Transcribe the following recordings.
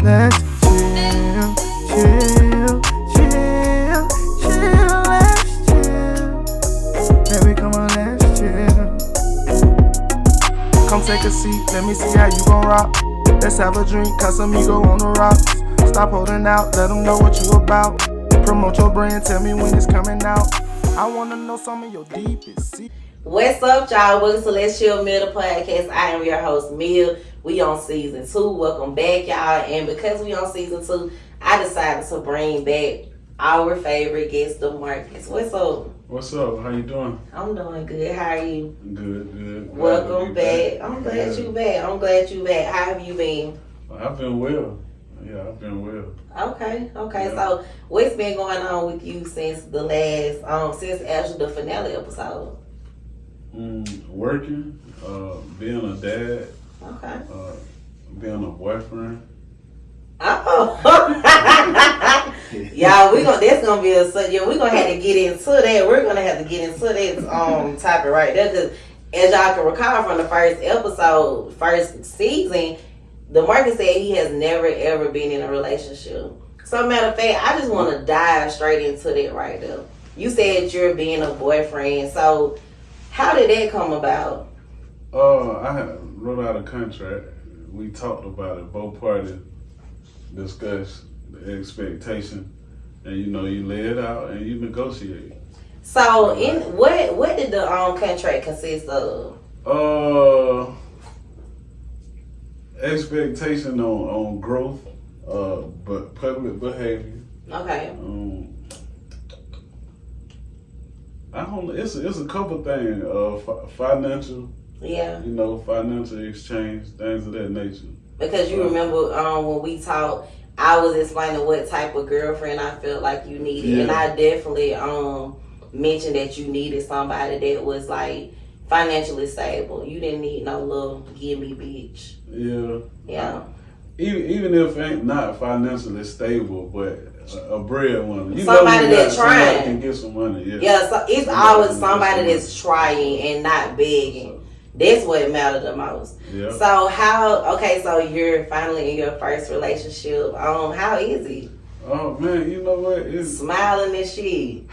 Let's chill, chill, chill, chill, let's chill. Baby, come on, let's chill. Come take a seat, let me see how you gon' rock. Let's have a drink, Casamigo on the rocks. Stop holding out, let them know what you about. Promote your brand, tell me when it's coming out. I wanna know some of your deepest secrets. What's up, y'all? Welcome to Let's Chill Mill, the podcast. I am your host, Mill. We on season 2. Welcome back, y'all. And because we on season 2, I decided to bring back our favorite guest, Demarcus. What's up? What's up? How you doing? I'm doing good. How are you? Good. Welcome back. I'm glad you back. How have you been? I've been well. Yeah, I've been well. Okay. Yeah. So, what's been going on with you since the last, since after the finale episode? Working, being a dad, Okay. being a boyfriend. Oh, y'all, that's gonna be a subject. We're gonna have to get into that. We're gonna have to get into that topic right there, because as y'all can recall from the first episode, first season, Demarcus said he has never ever been in a relationship. So, matter of fact, I just want to dive straight into that right there. You said you're being a boyfriend, so how did that come about? I wrote out a contract. We talked about it. Both parties discussed the expectation, and you lay it out and you negotiate. So, what did the contract consist of? Expectation on growth, but public behavior. Okay. I don't know. It's a couple things. Financial. Yeah. Financial exchange, things of that nature. Because you remember when we talked, I was explaining what type of girlfriend I felt like you needed, yeah. And I definitely mentioned that you needed somebody that was like financially stable. You didn't need no little give me bitch. Yeah. Even if ain't not financially stable, but a breadwinner. Somebody that's trying. Somebody can get some money. Yeah. So it's always somebody that's trying and not begging. That's what matters the most. Yeah. So so you're finally in your first relationship. How is it? Oh man, you know what? It's smiling and shit.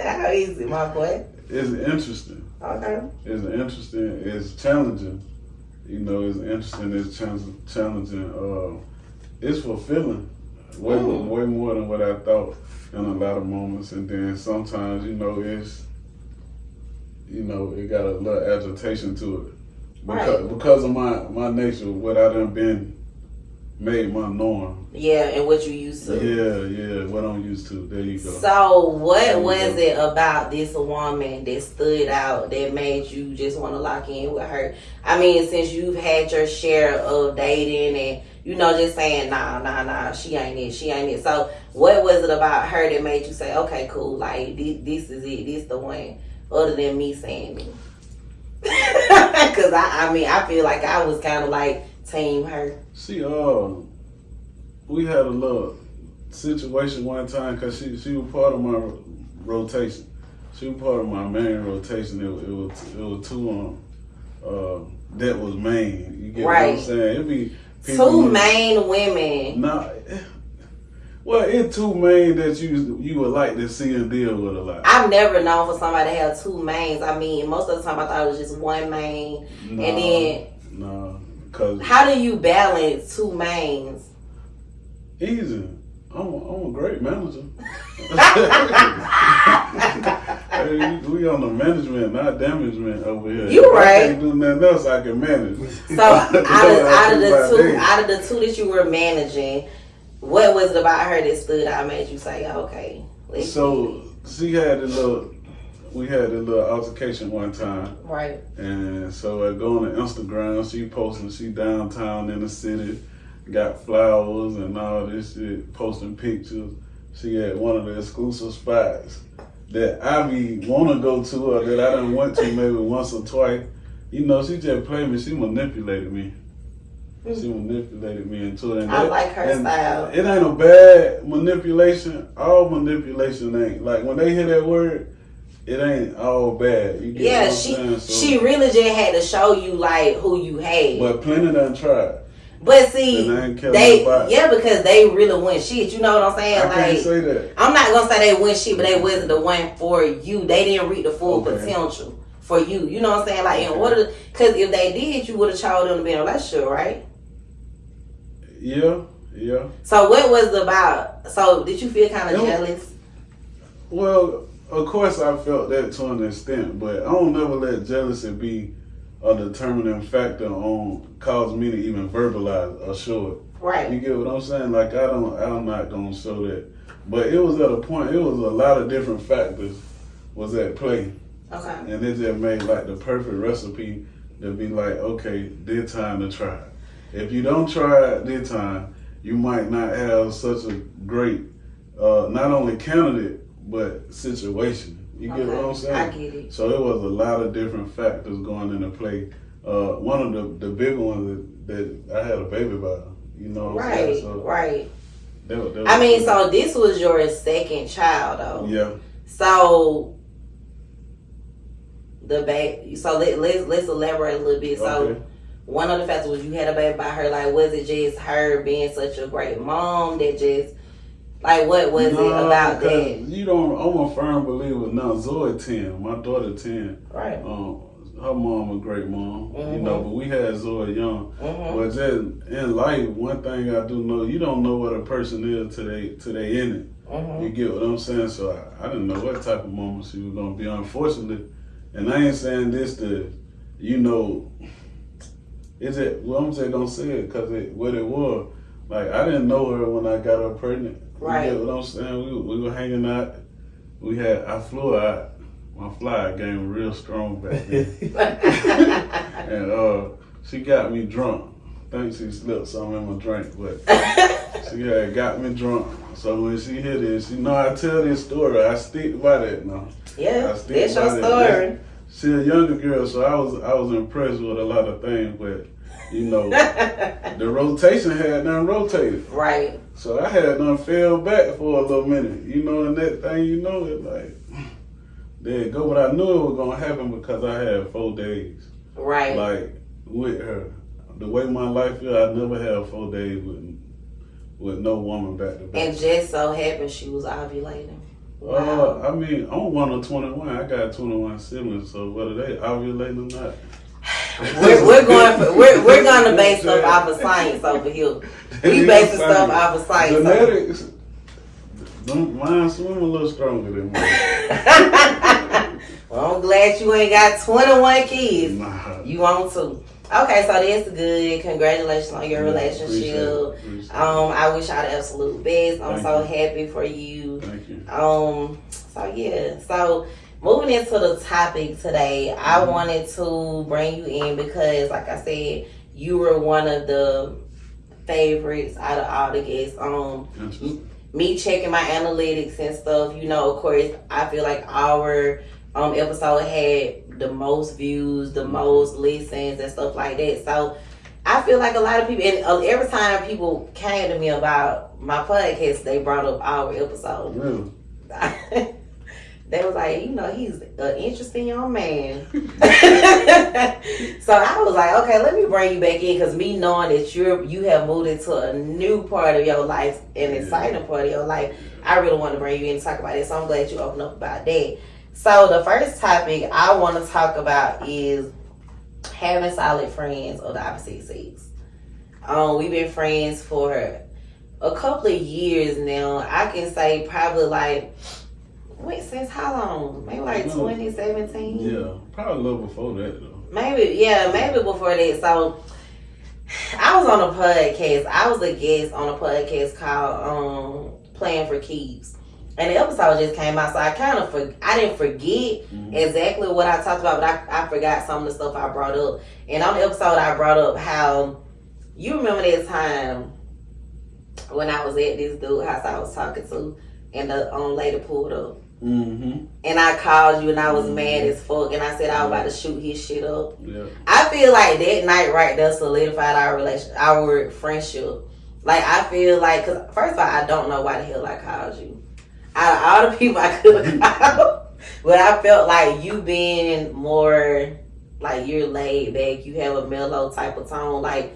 How is it, my boy? It's interesting. Okay. It's interesting. It's challenging. It's interesting. It's challenging. It's fulfilling. Way more than what I thought in a lot of moments. And then sometimes, it's. It got a little agitation to it because of my nature, what I done been made my norm. Yeah, and what you used to. Yeah, what I'm used to. There you go. So what was it about this woman that stood out that made you just want to lock in with her? I mean, since you've had your share of dating and just saying nah, she ain't it. So what was it about her that made you say, okay, cool, like this is it, this the one? Other than me saying it. Because I feel like I was kind of like team her. See, we had a little situation one time because she was part of my rotation. She was part of my main rotation. It was two that was main. You get what I'm saying? It'd be two main women. Nah. Well, it's two main that you would like to see and deal with a lot. I've never known for somebody to have two mains. I mean, most of the time I thought it was just one main. No, and then... No, because... How do you balance two mains? Easy. I'm a great manager. Hey, we on the management, not damagement over here. You right. I can't do nothing else I can manage. So out of the two that you were managing, what was it about her that stood out, made you say, okay? So we had a little altercation one time. Right. And so I go on Instagram, she posting, she downtown in the city, got flowers and all this shit, posting pictures. She had one of the exclusive spots that I want to go to or that I done went to maybe once or twice. She just played me, she manipulated me. She manipulated me into it. I like her style. It ain't a bad manipulation. All manipulation ain't. Like when they hear that word, it ain't all bad. You get what I'm saying? So, she really just had to show you like who you had. But plenty done tried. But see, they because they really wouldn't shit. You know what I'm saying? I can't say that. I'm not gonna say they wouldn't shit, but they wasn't the one for you. They didn't reach the full potential for you. You know what I'm saying? Like in order, because if they did, you would have chose them to be in a relationship, right? Yeah. So what was it about? So did you feel kind of jealous? Well, of course I felt that to an extent, but I don't never let jealousy be a determining factor on cause me to even verbalize or show it. Right. You get what I'm saying? Like I'm not gonna show that. But it was at a point, it was a lot of different factors was at play. Okay. And it just made like the perfect recipe to be like, okay, this time to try it. If you don't try it this time, you might not have such a great not only candidate but situation. You get what I'm saying? I get it. So it was a lot of different factors going into play. One of the big ones that I had a baby by. You know what I'm saying? So right. That was so this was your second child, though. Yeah. So the baby. So let's elaborate a little bit. So one of the factors was you had a baby by her. Like, was it just her being such a great mom that just like what was it about that? You don't. I'm a firm believer now. Zoe 10, my daughter 10. Right. Her mom a great mom, Mm-hmm. you know, but we had Zoe young. Mm-hmm. But just in life, one thing I do know, you don't know what a person is till they in it. Mm-hmm. You get what I'm saying? So I didn't know what type of mama she was gonna be, unfortunately. And I ain't saying this to, you know, is it? Well, I'm just gonna say it because what it was. Like, I didn't know her when I got her pregnant. Right. You get what I'm saying? We were hanging out. I flew out. My fly game was real strong back then. And she got me drunk. I think she slipped something in my drink, but she got me drunk. So when she hit it, she know I tell this story. I stick by that now. Yeah, that's your story. She a younger girl, so I was impressed with a lot of things, but you know, the rotation had done rotated. Right. So I had done fell back for a little minute, you know, and that thing, you know, it like, there you go. But I knew it was going to happen because I had 4 days. Right. Like, with her. The way my life is, I never had 4 days with no woman back to back. And just so happened she was ovulating. Wow. I mean, I'm one of 21. I got 21 siblings, so whether they ovulate or not. we're going to base stuff off of science over here. We basing stuff off of science. Genetics. Mine swim a little stronger than mine. Well, I'm glad you ain't got 21 kids. Nah. You want to. Okay, so that's good. Congratulations on your relationship. Appreciate it. I wish y'all the absolute best. I'm Thank you. happy for you. Thank you. So yeah. So moving into the topic today, I wanted to bring you in because, like I said, you were one of the favorites out of all the guests. Me checking my analytics and stuff, you know, of course, I feel like our episode had the most views, the most listens and stuff like that. So I feel like a lot of people, and every time people came to me about my podcast, they brought up our episode. Really? They was like, you know, he's an interesting young man. So I was like, okay, let me bring you back in, because me knowing that you have moved into a new part of your life, an exciting part of your life, I really want to bring you in and talk about it. So I'm glad you opened up about that. So the first topic I want to talk about is having solid friends of the opposite sex. We've been friends for a couple of years now. I can say probably like, since how long? Maybe like 2017? Yeah, probably a little before that though. Maybe before that. So I was on a podcast. I was a guest on a podcast called Playing for Keeps. And the episode just came out, so I didn't forget exactly what I talked about, but I forgot some of the stuff I brought up. And on the episode, I brought up how, you remember that time when I was at this dude's house I was talking to, and the lady pulled up. Mm-hmm. And I called you, and I was mad as fuck, and I said I was about to shoot his shit up. Yeah. I feel like that night right there solidified our friendship. Like, I feel like, because first of all, I don't know why the hell I called you. Out of all the people I could have called, but I felt like you being more, like, you're laid back, you have a mellow type of tone. Like,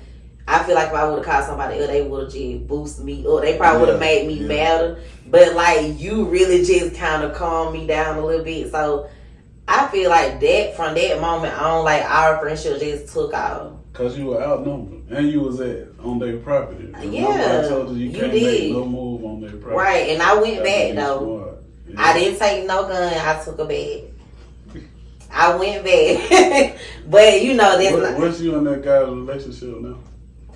I feel like if I would have called somebody else, they would have just boosted me, or they probably would have made me madder. But like you really just kind of calmed me down a little bit. So I feel like that from that moment on, like our friendship just took off. Cause you were outnumbered and you was on their property. Yeah, I told you can't make no move on their property. Right, and I went back though. Yeah. I didn't take no gun. I took a bag. I went back, but you know that's What's you and that guy's relationship now?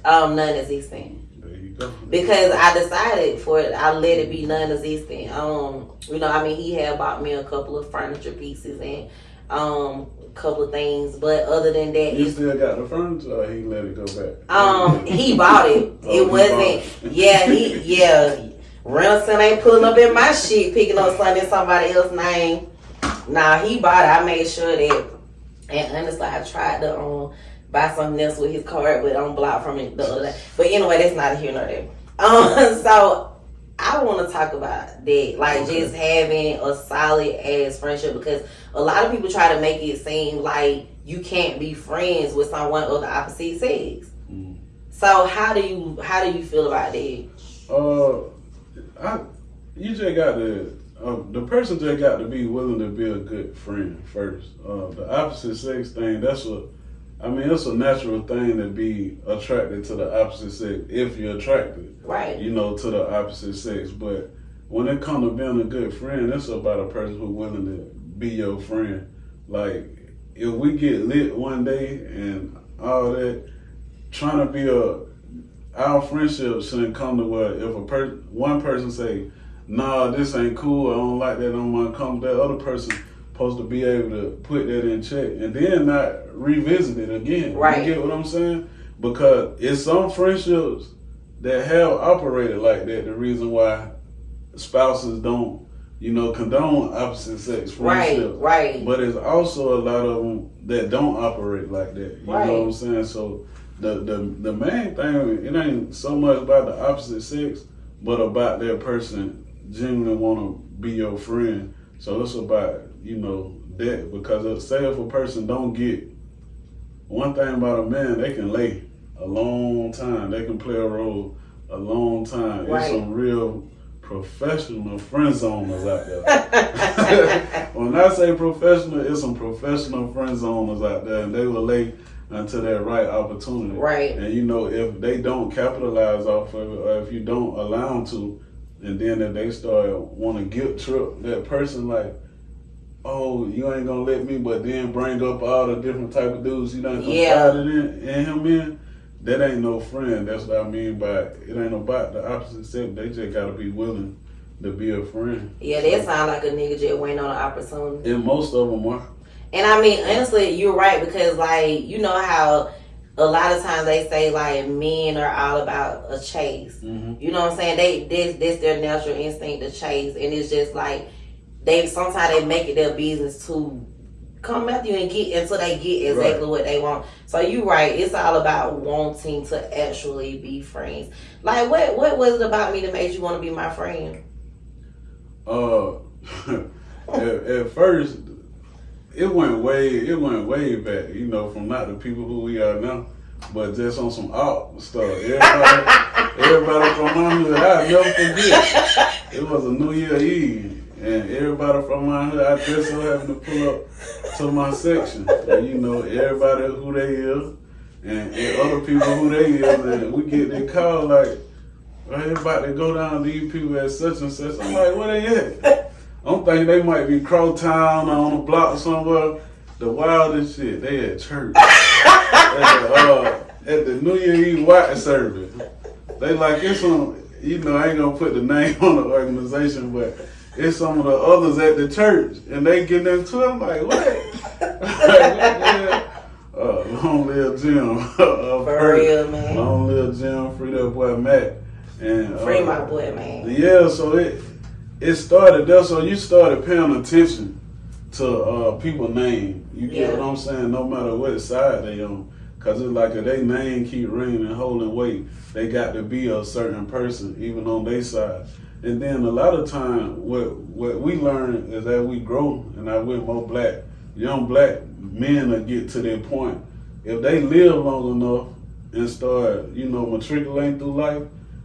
Non-existent. There you go. Because I decided for it, I let it be non-existent. You know, I mean, he had bought me a couple of furniture pieces and a couple of things, but other than that, you still got the furniture, or he let it go back? He bought it. It wasn't. Yeah. Renison ain't pulling up in my shit, picking up something in somebody else's name. Nah, he bought it. I made sure that, and honestly, I tried to buy something else with his card, but I'm blocked from it the other day. But anyway, that's not here nor there. So I want to talk about that, like just having a solid ass friendship, because a lot of people try to make it seem like you can't be friends with someone of the opposite sex. Mm. So how do you feel about that? You just got to. The person just got to be willing to be a good friend first. The opposite sex thing, it's a natural thing to be attracted to the opposite sex if you're attracted, right? You know, to the opposite sex. But when it comes to being a good friend, it's about a person who's willing to be your friend. Like, if we get lit one day and all that, trying to be our friendship shouldn't come to where if one person say, nah, this ain't cool, I don't like that, I don't want to come, that other person supposed to be able to put that in check and then not revisit it again. Right. You get what I'm saying? Because it's some friendships that have operated like that, the reason why spouses don't, condone opposite sex friendships. Right. But it's also a lot of them that don't operate like that. You know what I'm saying? So the main thing, it ain't so much about the opposite sex, but about that person genuinely want to be your friend. So it's about, that, because say if a person don't get, one thing about a man, they can lay a long time. They can play a role a long time. Right. It's some real professional friend zoners out there. When I say professional, it's some professional friend zoners out there, and they will lay until that right opportunity. Right. And if they don't capitalize off of it, or if you don't allow them to, and then if they start want to guilt trip that person, like, oh, you ain't gonna let me, but then bring up all the different type of dudes you done confided in him in, that ain't no friend. That's what I mean by it ain't about the opposite sex. They just gotta be willing to be a friend. Yeah, that sound like a nigga just waiting on an opportunity. And most of them are. And I mean, honestly, you're right, because like, you know how a lot of times they say like men are all about a chase. Mm-hmm. You know what I'm saying? That's their natural instinct to chase, and it's just like sometimes they make it their business to come after you and get until they get exactly what they want. So you're right. It's all about wanting to actually be friends. Like what was it about me that made you want to be my friend? At first, it went way back, from not the people who we are now, but just on some out stuff. Everybody from my hood, I'll never forget. It was a New Year Eve, and everybody from my hood, I just so happened to pull up to my section. And, everybody who they is, and other people who they is, and we get their call like, well, about to go down to these people at such and such. I'm like, where they at? I'm thinking they might be Crowtown or on a block somewhere. The wildest shit. They at church. At the New Year Eve white service. They like, it's some, I ain't gonna put the name on the organization, but it's some of the others at the church. And they getting into it. I'm like, what? Long live Jim. For real, man. Long live Jim. Free that boy Matt. And free my boy, man. Yeah, so it started there, so you started paying attention to people's name. You get what I'm saying? No matter what side they on, cause it's like if their name keep ringing and holding weight, they got to be a certain person, even on their side. And then a lot of time, what we learn is that we grow, and I with more young black men will get to their point. If they live long enough, and start, matriculating through life,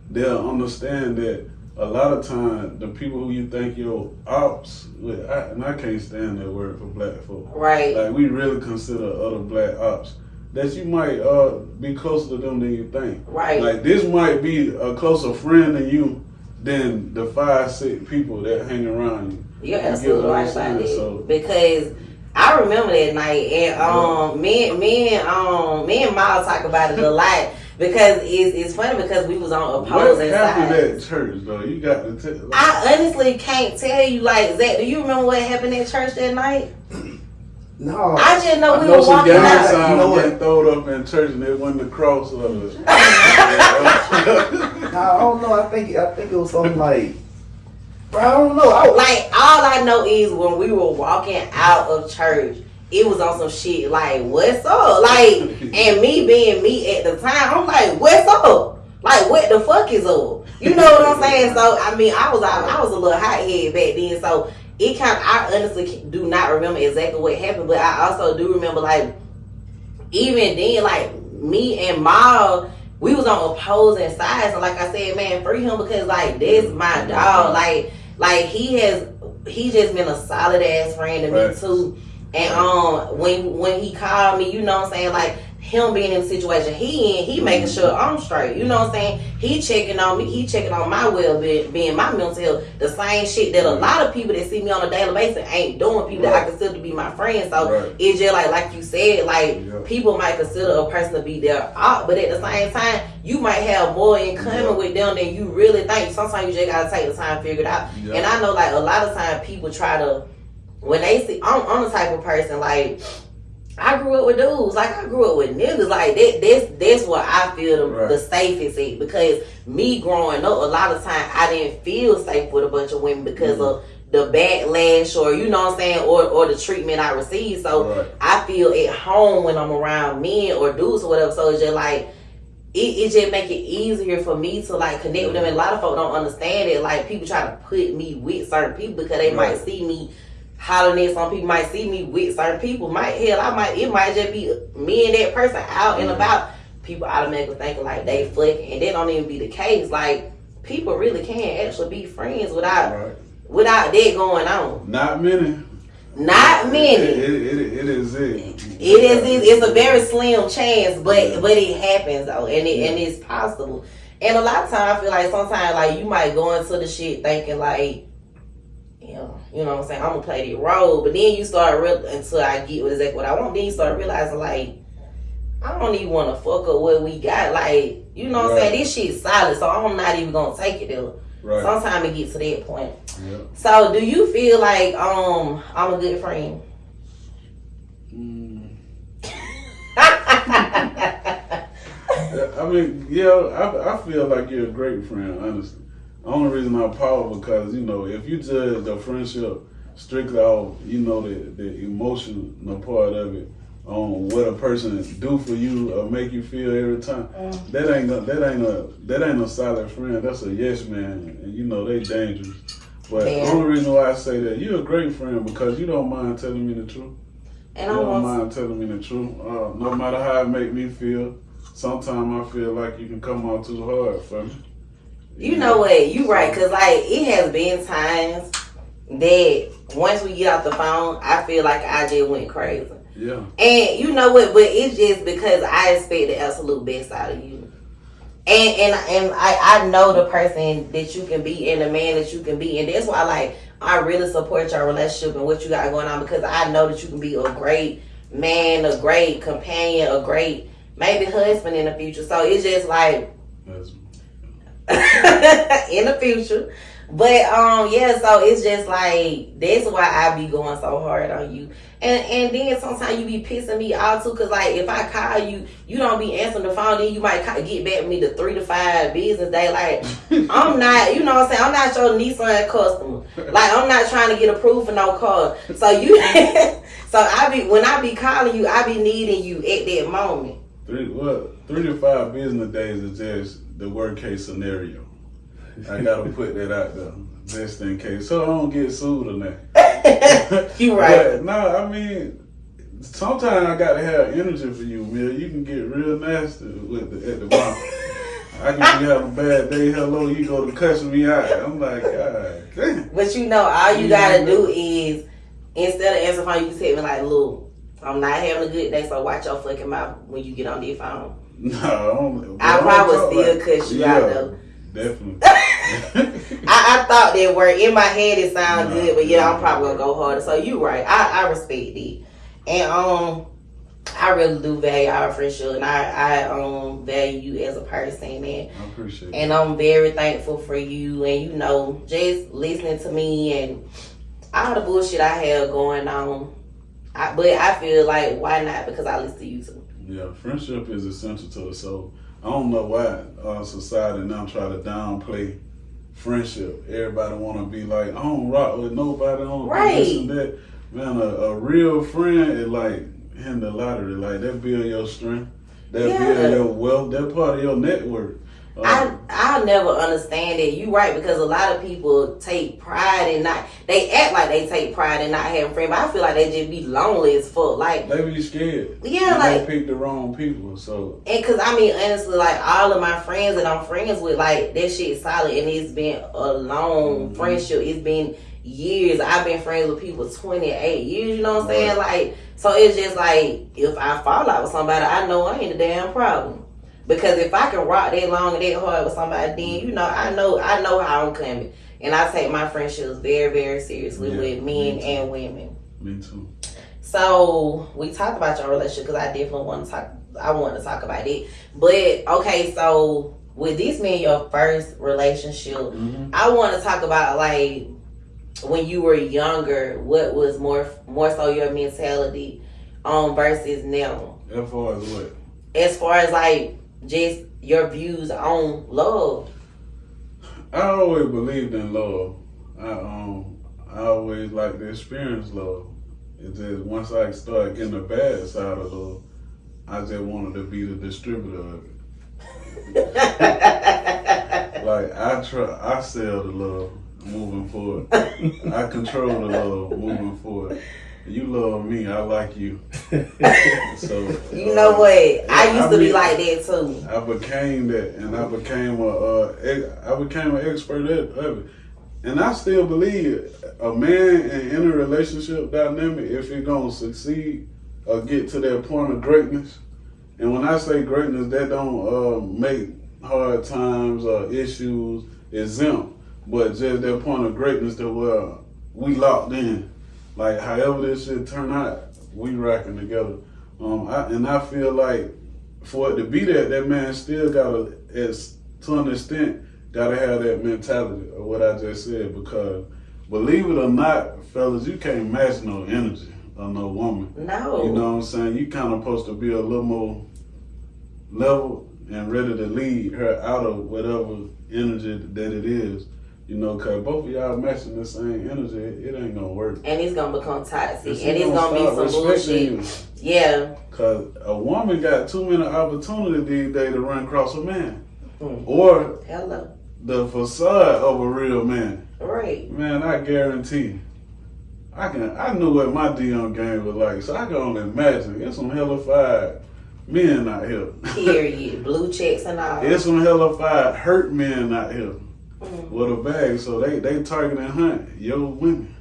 they'll understand that a lot of times the people who you think your ops with, and I can't stand that word for black folk. Right. Like we really consider other black ops. That you might be closer to them than you think. Right. Like this might be a closer friend than you than the 5-6 people that hang around you. You're absolutely right about that. So, because I remember that night, and me and Miles talk about it a lot because it's funny because we was on opposing sides. What happened at church though? You got to tell. I honestly can't tell you. Like, Zach, do you remember what happened at church that night? No, I just know we know were some walking gang out. signs You know getting what? thrown up in church and it wasn't the cross of it. I don't know. I think it was something like, bro, I don't know. Like, all I know is when we were walking out of church, it was on some shit like, what's up? Like, and me being me at the time, I'm like, what's up? Like, what the fuck is up? You know what I'm saying? So, I mean, I was a little hothead back then, so it kind of, I honestly do not remember exactly what happened, but I also do remember, like, even then, like, me and Mal, we was on opposing sides, and like I said, man, free him because, like, that's my dog. Like he just been a solid ass friend to me too. And when he called me, you know what I'm saying, like him being in the situation he making sure I'm straight. You know what I'm saying? He checking on me, he checking on my well-being, my mental health. The same shit that a lot of people that see me on a daily basis ain't doing. People that I consider to be my friends. So it's just like you said, like people might consider a person to be their op, but at the same time, you might have more in common with them than you really think. Sometimes you just gotta take the time to figure it out. And I know, like, a lot of times people try to, when they see, I'm the type of person, like, I grew up with dudes. Like, I grew up with niggas. Like, that's where I feel the safest at. Because me growing up, a lot of time, I didn't feel safe with a bunch of women because of the backlash or, you know what I'm saying, or the treatment I received. So, I feel at home when I'm around men or dudes or whatever. So, it's just like, it just make it easier for me to, like, connect with them. And a lot of folks don't understand it. Like, people try to put me with certain people because they might see me hollering at some people, might see me with certain people. It might just be me and that person out and about. People automatically thinking like they fucking, and that don't even be the case. Like, people really can actually be friends without that going on. Not many. Not many. It is it. It's a very slim chance, but it happens though, and it's possible. And a lot of times I feel like sometimes like you might go into the shit thinking like, you know what I'm saying, I'm gonna play the role, but then you start until I get exactly what I want, then you start realizing like, I don't even want to fuck up what we got. Like, you know what I'm saying, this shit's solid, so I'm not even gonna take it there. Sometimes it gets to that point. So do you feel like I'm a good friend? I mean, I feel like you're a great friend, honestly. The only reason I pause because, if you judge the friendship strictly off, the emotional part of it, on what a person do for you or make you feel every time, that ain't a solid friend. That's a yes man, and they dangerous. But the only reason why I say that, you're a great friend because you don't mind telling me the truth. And you don't mind telling me the truth. No matter how it make me feel, sometimes I feel like you can come out too hard for me. You know what? You right, because like it has been times that once we get off the phone, I feel like I just went crazy. Yeah. And you know what? But it's just because I expect the absolute best out of you. And I know the person that you can be and the man that you can be, and that's why like I really support your relationship and what you got going on, because I know that you can be a great man, a great companion, a great maybe husband in the future. So it's just like in the future. But so it's just like that's why I be going so hard on you. And then sometimes you be pissing me off too, cause like if I call you, you don't be answering the phone, then you might get back with me to 3 to 5 business day. Like I'm not, you know what I'm saying, I'm not your Nissan customer. Like I'm not trying to get approved for no car. So you so when I be calling you, I be needing you at that moment. 3 to 5 business days is just the worst case scenario. I gotta put that out there, just in case, so I don't get sued or nothing. You right. But, no, I mean, sometimes I gotta have energy for you, Mill. You can get real nasty at the bottom. I can be having a bad day. Hello, you go to cussing me out. I'm like, God damn. But you know, all you gotta do is, instead of answering phone, you can tell me like, look, I'm not having a good day, so watch your fucking mouth when you get on your phone. No, I probably still cuss you out though. Definitely. I thought that word in my head it sounded good, but yeah, I'm probably gonna go harder. So you right. I respect it. And I really do value our friendship, and I value you as a person, and I appreciate it. And I'm very thankful for you, and you know, just listening to me and all the bullshit I have going on. But I feel like, why not? Because I listen to you too. Yeah, friendship is essential to us. So I don't know why society now try to downplay friendship. Everybody want to be like, I don't rock with nobody. I don't do this and that. Man, a real friend is like hitting the lottery. Like, that build your strength. That build your wealth. That part of your network. I'll never understand it. You right, because a lot of people take pride in they act like they take pride in not having friends, but I feel like they just be lonely as fuck. Like, they be scared. Yeah, they pick the wrong people. So, and cause I mean, honestly, like, all of my friends that I'm friends with, like, that shit's solid, and it's been a long friendship. It's been years. I've been friends with people 28 years. You know what I'm saying? Like, so it's just like, if I fall out with somebody, I know I ain't a damn problem. Because if I can rock that long and that hard with somebody, then, you know, I know how I'm coming. And I take my friendships very, very seriously with men and women. Me too. So we talked about your relationship, because I definitely want to talk about it. But okay, so with this being your first relationship, I want to talk about, like, when you were younger, what was more so your mentality versus now? As far as what? As far as, like, just your views on love. I always believed in love. I always liked to experience love. It's just once I started getting the bad side of love, I just wanted to be the distributor of it. Like, I sell the love moving forward. I control the love moving forward. You love me, I like you. So you know what? I used to be like that too. I became that, and I became an expert at it. And I still believe a man in a relationship dynamic, if he gonna succeed or get to that point of greatness, and when I say greatness, that don't make hard times or issues exempt, but just that point of greatness that where we locked in. Like, however this shit turn out, we rocking together. I feel like for it to be that man still gotta, to an extent, gotta have that mentality of what I just said, because believe it or not, fellas, you can't match no energy of no woman. No. You know what I'm saying? You kind of supposed to be a little more level and ready to lead her out of whatever energy that it is. You know, because both of y'all matching the same energy, it ain't gonna work. And it's gonna become toxic. And it's gonna be some bullshit. You. Yeah. Because a woman got too many opportunities these days to run across a man. Or the facade of a real man. Right. Man, I guarantee. I knew what my DM game was like, so I can only imagine. It's some hellified men out here. Period. Blue checks and all. It's some hellified hurt men out here. With a bag, so they target and hunt your women.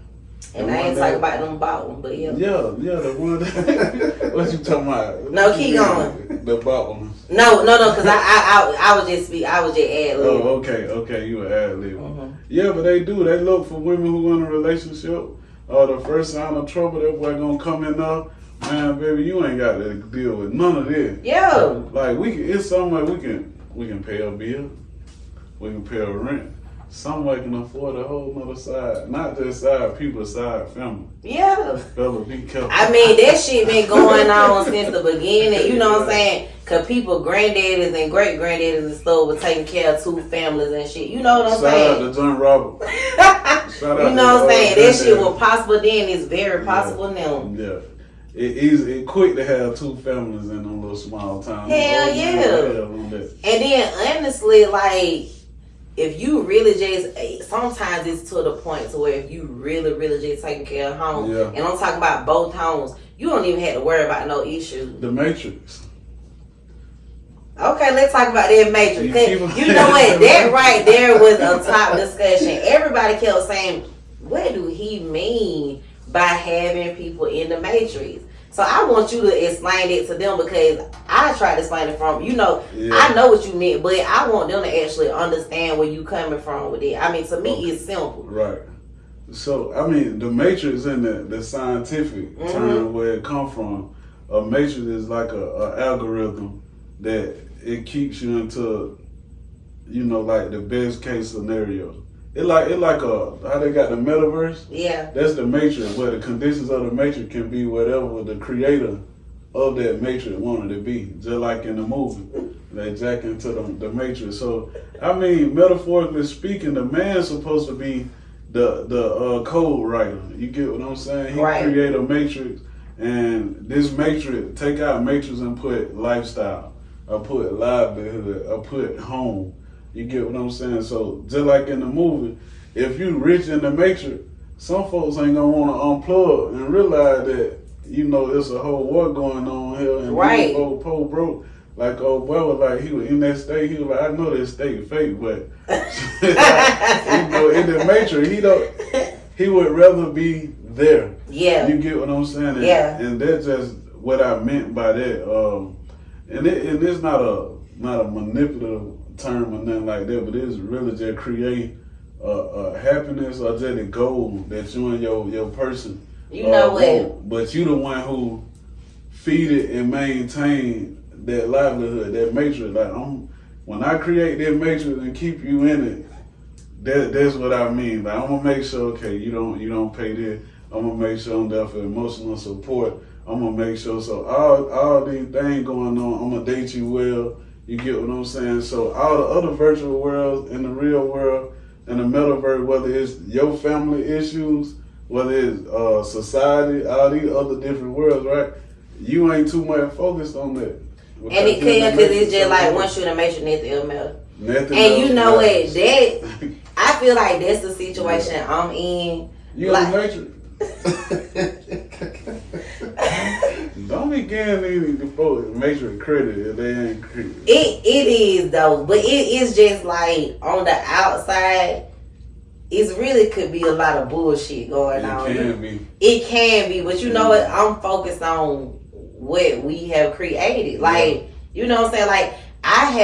And I ain't talking about them bottom, but yeah. Yeah, the one that, what you talking about? No, keep going. The bottom. No, because I was just ad-lib. Oh, okay, you were ad-lib. Yeah, but they do. They look for women who in a relationship. The first sign of trouble, that boy gonna come in there. Man, baby, you ain't got to deal with none of this. Yeah. Like, it's somewhere we can pay a bill. We can pay a rent. Somebody can afford a whole nother side. Not just side, people's side, family. Yeah. Fella, be careful. I mean, that shit been going on since the beginning. You know what I'm saying? Because people, granddaddies and great-granddaddies and stuff were taking care of two families and shit. You know what I'm saying? Shout out to John Robert. You know what I'm saying? That shit was possible then. It's very possible now. Yeah. It's quick to have two families in them little small towns. Hell yeah. And then, honestly, like, if you really just, sometimes it's to the point to where if you really just taking care of home, and I'm talking about both homes, you don't even have to worry about no issue. The Matrix. Okay, let's talk about that Matrix. You know what? That right there was a top discussion. Everybody kept saying, what do he mean by having people in the Matrix? So I want you to explain it to them because I tried to explain it from, I know what you meant, but I want them to actually understand where you coming from with it. I mean, to me, it's simple. Right. So, I mean, the Matrix in the scientific term where it come from, a Matrix is like a algorithm that it keeps you into, like the best case scenario. It like how they got the metaverse. Yeah. That's the Matrix, where the conditions of the Matrix can be whatever the creator of that Matrix wanted to be. Just like in the movie, they jack into the Matrix. So I mean, metaphorically speaking, the man's supposed to be the code writer. You get what I'm saying? He create a Matrix, and this Matrix take out Matrix and put lifestyle, or put livelihood, or put home. You get what I'm saying? So just like in the movie, if you rich in the Matrix, some folks ain't gonna want to unplug and realize that it's a whole war going on here, and people poor broke. Like old boy was like, he was in that state. He was like, I know that state fake, but in the Matrix, he would rather be there. Yeah, you get what I'm saying? And that's just what I meant by that. And it's not a manipulative term or nothing like that, but it's really just create a happiness or just a goal that you and your person want. But you the one who feed it and maintain that livelihood, that matrix. Like when I create that matrix and keep you in it, that's what I mean. Like I'm gonna make sure, okay, you don't pay this. I'm gonna make sure I'm there for emotional support. I'm gonna make sure so all these things going on. I'm gonna date you well. You get what I'm saying? So all the other virtual worlds and the real world and the metaverse, whether it's your family issues, whether it's society, all these other different worlds, right? You ain't too much focused on that. And it could, because it's just like once you're in a matrix, nothing else matters. And you know what? That I feel like that's the situation I'm in. You in the matrix? Don't be giving these folks Matrix credit if they ain't credit. It is though, but it is just like on the outside, it really could be a lot of bullshit going on. It can be, but you know what? I'm focused on what we have created. Like, you know what I'm saying? Like I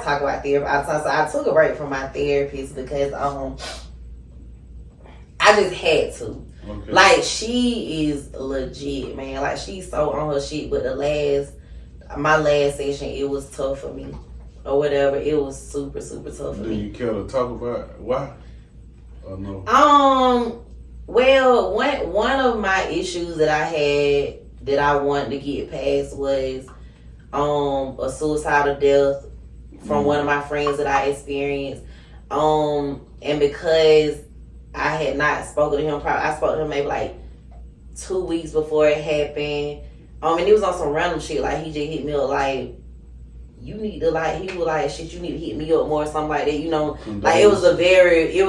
talk about therapy all the time. So I took a break from my therapist because I just had to. Okay. Like she is legit, man. Like she's so on her shit. But my last session, it was tough for me, or whatever. It was super tough for me. Do you care to talk about why? Or no? Well, one of my issues that I had that I wanted to get past was a suicidal death from one of my friends that I experienced. And because I had not spoken to him, I spoke to him maybe like 2 weeks before it happened. And it was on some random shit. Like he just hit me up like, you need to he was like, shit, you need to hit me up more or something like that. Like it was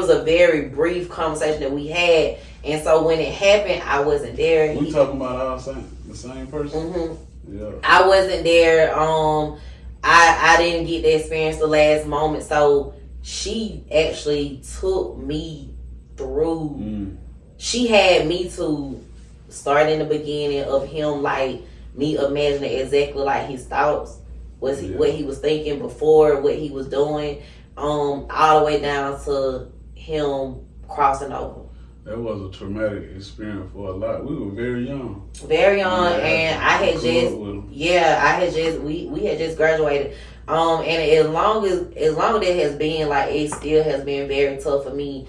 a very brief conversation that we had. And so when it happened, I wasn't there. We talking about the same person? Mm-hmm. Yeah. I wasn't there. I didn't get to experience the last moment. So she actually took me through. She had me to start in the beginning of him, like me imagining exactly like his thoughts, what he was thinking before, what he was doing, all the way down to him crossing over. That was a traumatic experience for a lot. We were very young. Very young, and I had just we had just graduated. And as long as it has been, like it still has been very tough for me.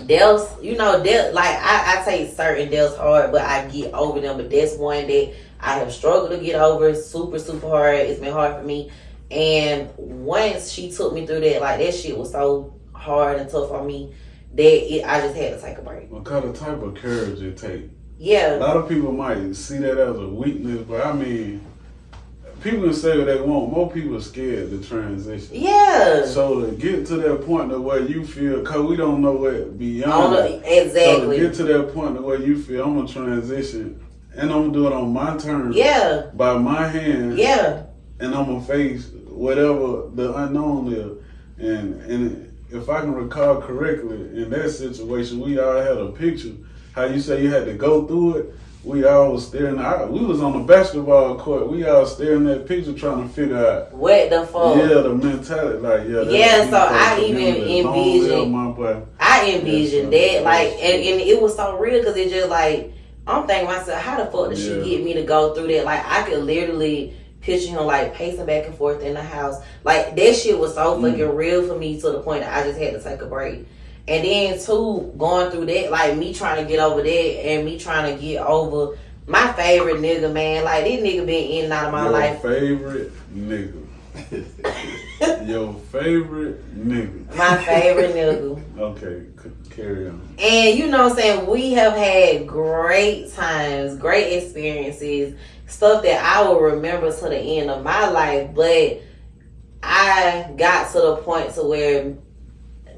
Deaths, like I take certain deaths hard, but I get over them. But that's one that I have struggled to get over super hard. It's been hard for me. And once she took me through that, like that shit was so hard and tough on me that I just had to take a break. What kind of type of courage it take? Yeah. A lot of people might see that as a weakness, but I mean, people can say what they want. More people are scared to transition. Yeah. So to get to that point of where you feel, because we don't know what beyond exactly. So to get to that point of where you feel, I'm going to transition, and I'm going to do it on my terms. Yeah. By my hand. Yeah. And I'm going to face whatever the unknown is. And if I can recall correctly, in that situation, we all had a picture. How you say you had to go through it. We all was staring. We was on the basketball court. We all staring at that picture, trying to figure out what the fuck. Yeah, the mentality, like yeah. So I even envisioned. I envisioned that, like, and it was so real because it just like I'm thinking myself, how the fuck did she get me to go through that? Like I could literally picture him like pacing back and forth in the house. Like that shit was so fucking real for me to the point that I just had to take a break. And then too, going through that, like me trying to get over that and me trying to get over my favorite nigga, man. Like this nigga been in and out of my life. Favorite nigga. Your favorite nigga. My favorite nigga. Okay, carry on. And you know what I'm saying? We have had great times, great experiences, stuff that I will remember to the end of my life. But I got to the point to where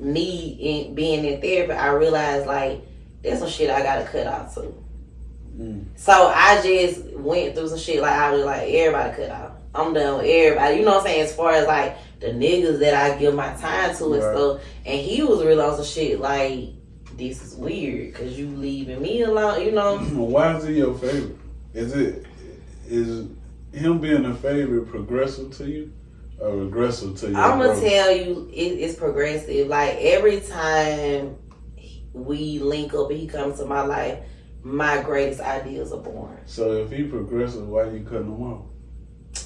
me being in therapy, I realized like there's some shit I gotta cut out too. So I just went through some shit like I was like everybody cut out. I'm done with everybody. You know what I'm saying? As far as like the niggas that I give my time to and stuff. And he was really on some shit like this is weird because you leaving me alone. You know? Why is he your favorite? Is him being a favorite progressive to you? Or regressive to you? I'm gonna tell you, it's progressive. Like every time we link up and he comes to my life, my greatest ideas are born. So if he progressive, why you cutting him off?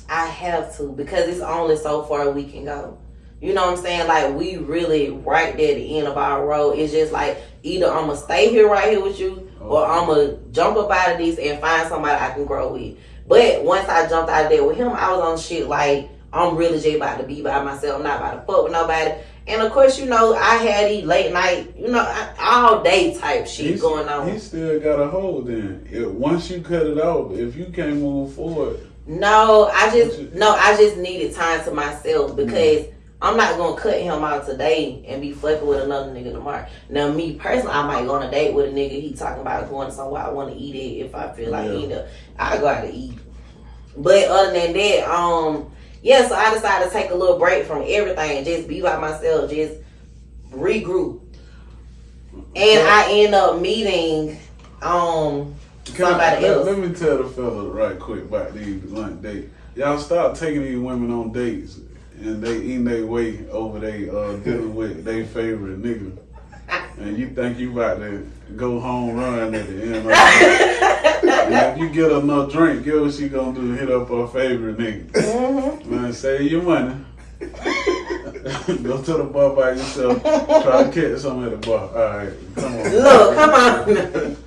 I have to because it's only so far we can go. You know what I'm saying? Like we really right there at the end of our road. It's just like either I'm gonna stay here right here with you, or I'm gonna jump up out of this and find somebody I can grow with. But once I jumped out of there with him, I was on shit like I'm really just about to be by myself. I'm not about to fuck with nobody. And of course, you know, I had these late night, you know, all day type shit going on. He still got a hold in. Once you cut it off, if you can't move forward. No, I just needed time to myself because I'm not gonna cut him out today and be fucking with another nigga tomorrow. Now, me personally, I might go on a date with a nigga. He talking about going somewhere I want to eat it. If I feel like eating it, I go out to eat. But other than that, so I decided to take a little break from everything, just be by myself, just regroup. And I end up meeting somebody else. Let me tell the fella right quick about these lunch dates. Y'all stop taking these women on dates and they eating their way over they dealing with their favorite nigga. And you think you about to go home run at the end of it. And if you get her no drink, guess what she gonna do? Hit up her favorite nigga. Man, save your money. Go to the bar by yourself. Try to catch something at the bar. Alright, come on. Look, come on.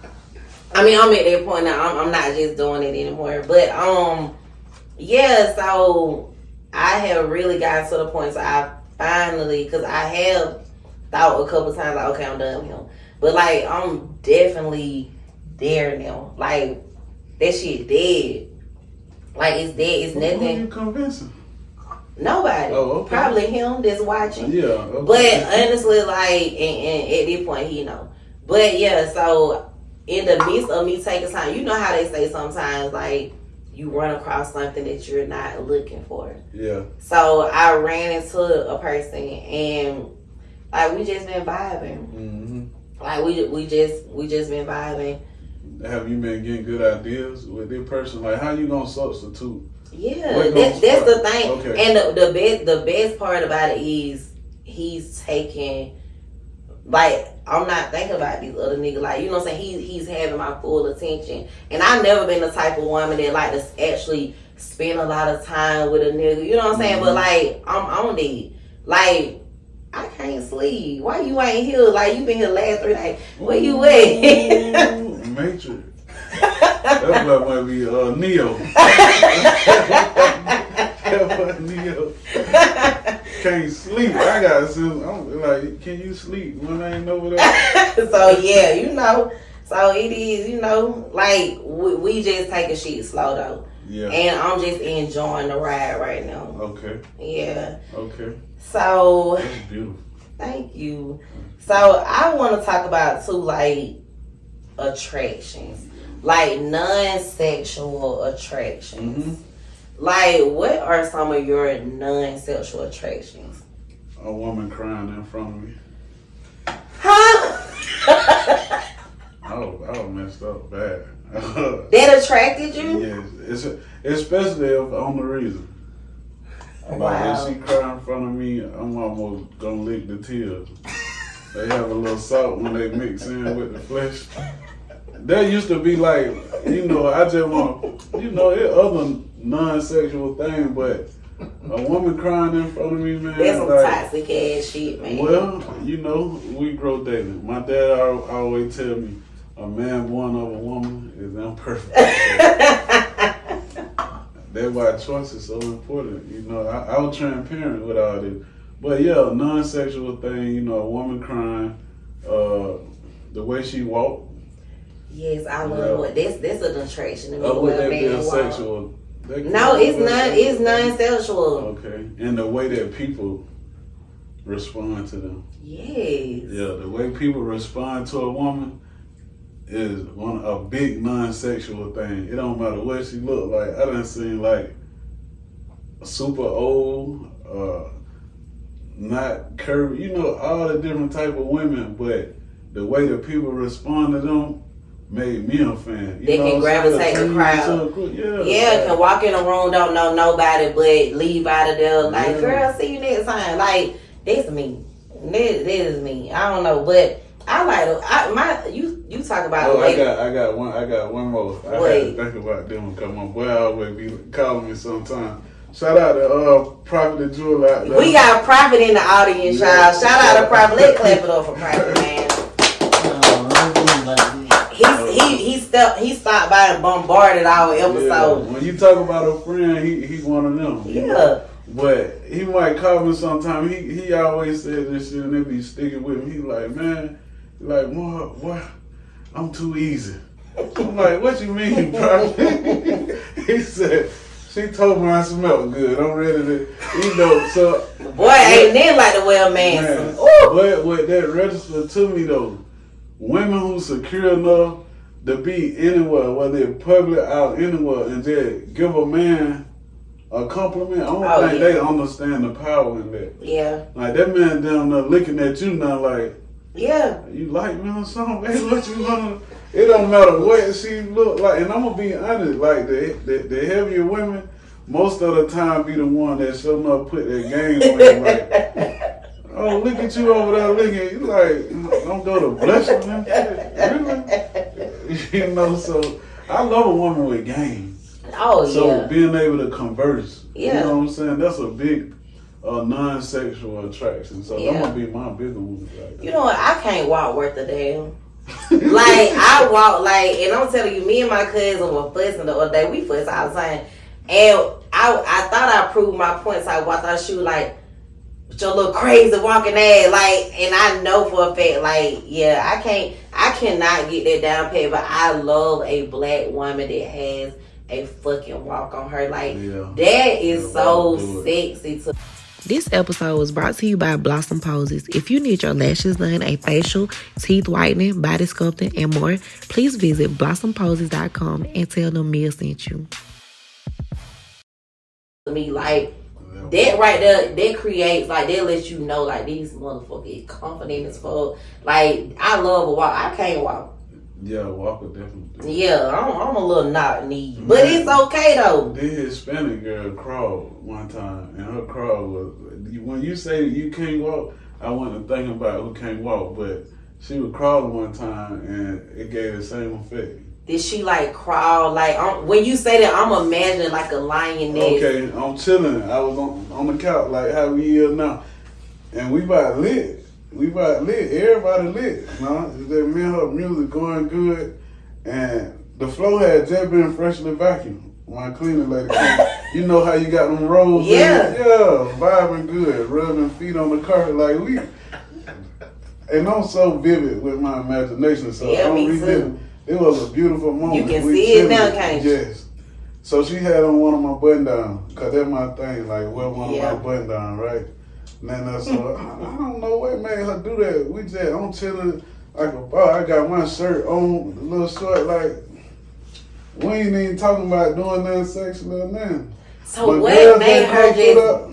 I mean, I'm at that point now. I'm not just doing it anymore. But so I have really gotten to the point so I finally, because I have thought a couple times like, okay, I'm done with him. But like, I'm definitely there now. Like, that shit dead. Like, it's dead. It's nothing. Who you convincing? Nobody. Oh, okay. Probably him that's watching. Yeah. Okay. But honestly, like, and at this point, he know. But yeah, so in the midst of me taking time, you know how they say sometimes, like, you run across something that you're not looking for. Yeah. So I ran into a person and like we just been vibing. Mm-hmm. Like we just been vibing. Have you been getting good ideas with this person? Like, how you gonna substitute? Yeah, that's the thing. Okay. And the best part about it is he's taking, like, I'm not thinking about these other niggas. Like, you know what I'm saying? He's having my full attention. And I've never been the type of woman that like to actually spend a lot of time with a nigga. You know what I'm saying? But like, I'm on it. Like, I can't sleep. Why you ain't here? Like, you been here last 3 days. Where you at? Matrix. That's what might be Neo. Neo. Can't sleep. I got some. I'm like, can you sleep when I ain't over there? So yeah, you know. So it is, you know, like we just take a shit slow though. Yeah. And I'm just enjoying the ride right now. Okay. Yeah. Okay. So That's beautiful. thank you. So I want to talk about too, like attractions, like non-sexual attractions. Mm-hmm. Like, what are some of your non-sexual attractions? A woman crying in front of me. Huh? I was messed up bad. That attracted you? Yes, especially if on the reason. Like Wow. if she cry in front of me, I'm almost gonna lick the tears. They have a little salt when they mix in with the flesh. That used to be like, I just want, it other non-sexual thing, but a woman crying in front of me, man. That's some like, toxic ass shit, man. well, we grow daily. My dad always tell me, a man born of a woman is imperfect. That's why choice is so important. I was transparent with all this. But yeah, non-sexual thing, a woman crying, the way she walk. Yes, I love what that's an attraction to me. Would that be a walk. sexual? No, it's not. It's non-sexual. Okay, and the way that people respond to them. Yes. Yeah, the way people respond to a woman is a big non-sexual thing. It don't matter what she look like. I done seen like super old, not curvy, all the different type of women, but the way that people respond to them made me a fan. They can gravitate the crowd. Yeah, can walk in a room, don't know nobody, but leave out of there like, girl, see you next time. Like, that's me. That is me. I don't know, but I like you talk about. I got one more. I Wait. had to think about them come on. Boy, I always be calling me sometime. Shout out to Prophet Jewel out there. We got Prophet in the audience, y'all. Shout out to Prophet. Let's clap it up for Prophet, man. He stopped by and bombarded our episode. Yeah. When you talk about a friend, he one of them. Yeah. But he might call me sometime. He always said this shit and they be sticking with me. He like, man, Mark, what? I'm too easy. I'm like, what you mean, bro? He said, she told me I smelled good. I'm ready to, so. Boy, ain't nothing like the well man. But what that registered to me though, women who secure enough to be anywhere, whether it's public out anywhere, and just give a man a compliment. I don't think they understand the power in that. Yeah. Like that man down there looking at you now like, yeah, you like me or something? Hey, what you wanna? It don't matter what she look like, and I'm gonna be honest. Like the heavier women, most of the time be the one that show up put their game on you. Like, oh, look at you over there looking. You like, don't go to blush on them shit. Really? So I love a woman with game. Oh, so yeah. being able to converse. Yeah. You know what I'm saying? That's a big non-sexual attraction. So I'm gonna be my bigger one. Like, you know what? I can't walk worth a damn. Like I walk and I'm telling you, me and my cousin were fussing the other day. We fuss all the time, and I thought I proved my point. So I walked out. She was like, "With your little crazy walking ass," like, and I know for a fact, like, yeah, I cannot get that down pat. But I love a black woman that has a fucking walk on her. Like that is so sexy to. This episode was brought to you by Blossom Poses. If you need your lashes done, a facial, teeth whitening, body sculpting, and more, please visit blossomposes.com and tell them Mia sent you. Me like that right there, that creates like that lets you know like these motherfuckers confident as fuck. Like I love a walk. I can't walk. Yeah, walk would definitely. Yeah, I'm a little knock knee, but it's okay though. This Hispanic girl crawled one time, and her crawl was when you say you can't walk. I wasn't thinking about who can't walk, but she was crawling one time, and it gave the same effect. Did she like crawl? Like when you say that, I'm imagining like a lioness. Okay, I'm chilling. I was on the couch like how we is now, and we about lit. Everybody lit. Me and her music going good, and the floor had just been freshly vacuumed. My cleaning lady came. You know how you got them rolls? Yeah. Yeah, vibing good, rubbing feet on the carpet like we. And I'm so vivid with my imagination, so yeah, I'm me too. It was a beautiful moment. You can see it now, can't you? Yes. So she had on one of my button down, cause that's my thing. Like wear one Yeah. of my button down, right? And then so I don't know what made her do that. We just I'm chilling like I got my shirt on, a little short. Like we ain't even talking about doing nothing sexual or nothing. So But what girls made that her come through just?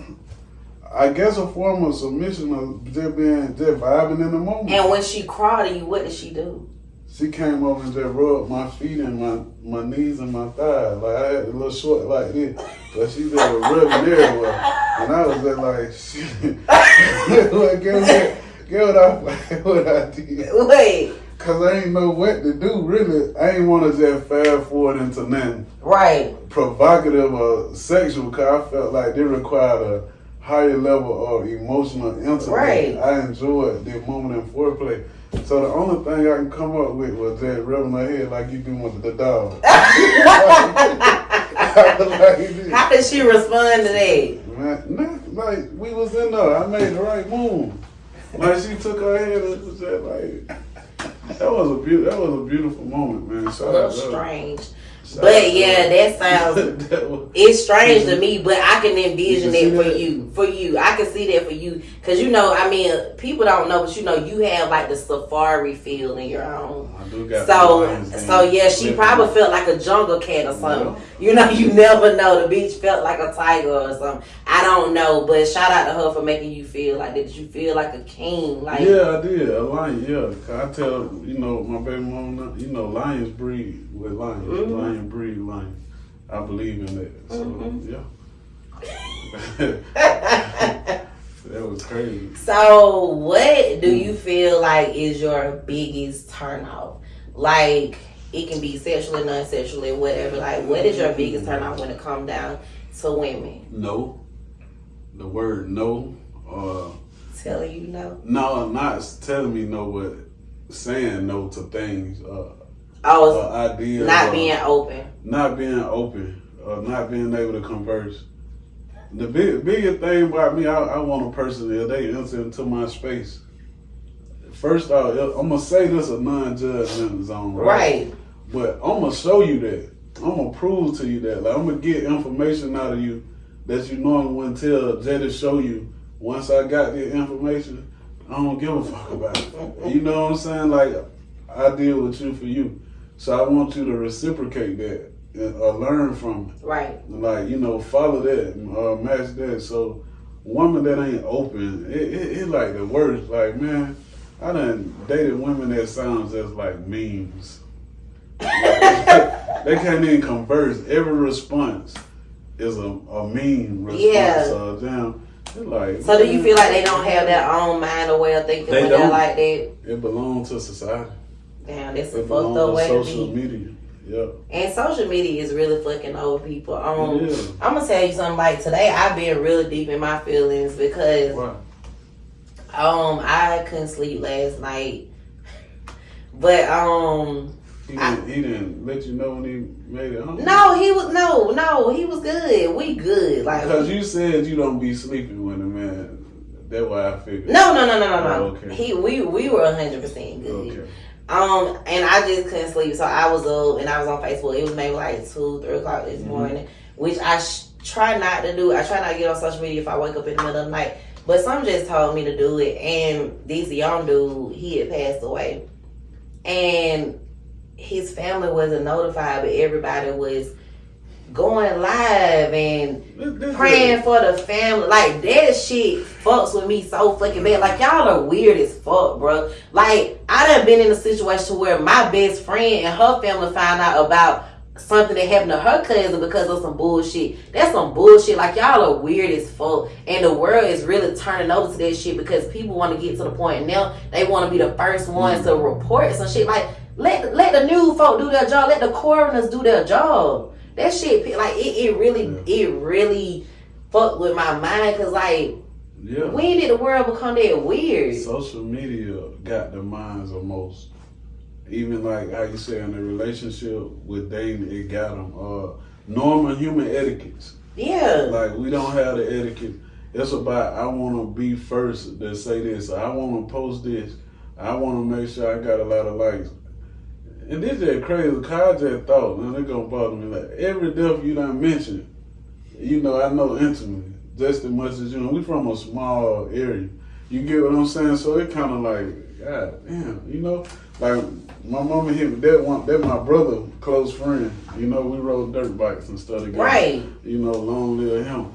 that, I guess a form of submission of just vibing in the moment. And when she crawled to you, what did she do? She came over and just rubbed my feet and my knees and my thighs. Like I had a little short like this, but she just was rubbing everywhere. And I was just like, shit. Like, get what I did. Wait. Cause I ain't know what to do, really. I ain't want to just fast forward into nothing Right. provocative or sexual, cause I felt like they required a higher level of emotional intimacy. Right. I enjoyed the moment in foreplay. So the only thing I can come up with was that rubbing her head like you do with the dog. How did she respond to that? Man, like we was in there. I made the right move. Like she took her head and was just like that was a beautiful moment, man. A little strange. Shout But out yeah, to that sounds. that was, It's strange to me, but I can envision You can that see for that? you. For you, I can see that for you, cause you know, I mean, people don't know, but you know, you have like the safari feel in your own. I do got So yeah, she probably felt like a jungle cat or something. Yeah. You know, you never know. The bitch felt like a tiger or something. I don't know, but shout out to her for making you feel like that. Did you feel like a king? Like Yeah, I did. A lion, yeah. 'Cause I tell, my baby mom, lions breed with lions. Mhm. Lion breed lion. I believe in that. So, yeah. That was crazy. So, what do you feel like is your biggest turnoff? Like, it can be sexually, non-sexually, whatever. Like, what is your biggest turnoff when it comes down to women? No. The word no. Telling you no? No, not telling me no, but saying no to things. Ideas. Not being open. Not being open. Not being able to converse. The biggest thing about me, I want a person that they enter into my space. First off, I'm going to say this a non-judgmental zone, right? But I'm going to show you that. I'm going to prove to you that. Like, I'm going to get information out of you that you normally wouldn't tell Jay to show you. Once I got the information, I don't give a fuck about it. You know what I'm saying? Like, I deal with you for you. So I want you to reciprocate that or learn from it. Right. Like, follow that, match that. So, woman that ain't open, it like the worst. Like, man, I done dated women that sounds just like memes. Like, they can't even converse. Every response is a meme response. Yeah. So, damn, it's like. So, do you feel like they don't have their own mind or way of thinking They when don't. they're like that? It belongs to society. Damn, that's a It fucked belongs up to way to social be. media. Yep. And social media is really fucking over people. It is. I'm gonna tell you something. Like today, I've been really deep in my feelings because Right. I couldn't sleep last night. But He didn't let you know when he made it home. no, he was good. We good. Like Because you said you don't be sleeping when a man. That's why I figured. no. Oh, okay. We were 100% good. Okay. And I just couldn't sleep, so I was up and I was on Facebook. It was maybe like 2-3 o'clock this morning, which I try not to do. I try not to get on social media if I wake up in the middle of the night. But some just told me to do it, and this young dude, he had passed away, and his family wasn't notified, but everybody was going live and praying for the family. Like, that shit fucks with me so fucking bad. Like, y'all are weird as fuck, bro. Like, I done been in a situation where my best friend and her family found out about something that happened to her cousin because of some bullshit. That's some bullshit. Like, y'all are weird as fuck. And the world is really turning over to that shit because people want to get to the point now they want to be the first ones to report some shit. Like, let the news folk do their job. Let the coroners do their job. That shit, like, it really fucked with my mind because, like, when did the world become that weird? Social media got the minds of most. Even like how you say in a relationship with dating, it got them. Normal human etiquettes. Yeah. Like, we don't have the etiquette. It's about, I want to be first to say this. I want to post this. I want to make sure I got a lot of likes. And this just crazy, cause I just thought, man, it gonna bother me. Like, every death you done mentioned, you know, I know intimately, just as much as you know. We from a small area. You get what I'm saying? So it kind of like, God damn, you know? Like, my mama hit me, that my brother, close friend. You know, we rode dirt bikes and stuff together. Right. You know, long live him.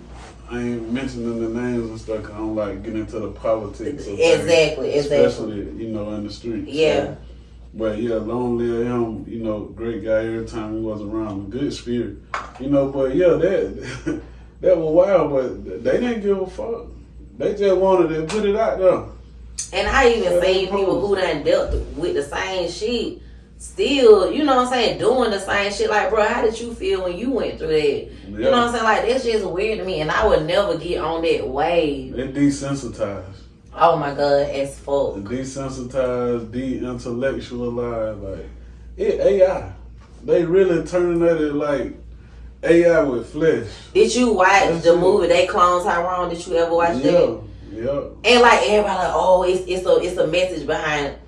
I ain't mentioning the names and stuff because I don't like getting into the politics of things, Exactly. especially, you know, in the streets. Yeah. So, but yeah, long live him, you know, great guy every time he was around, good spirit. You know, but yeah, that that was wild, but they didn't give a fuck. They just wanted to put it out there. And I even seen people who done dealt with the same shit, still, you know what I'm saying, doing the same shit. Like, bro, how did you feel when you went through that? Yeah. You know what I'm saying? Like, that's just weird to me, and I would never get on that wave. They desensitized. Oh my God, as fuck. Desensitized, de-intellectualized, like, it AI. They really turning at it like AI with flesh. Did you watch the movie They Clone Tyrone? Did you ever watch that? Yeah. And like everybody like, oh, it's a message behind it.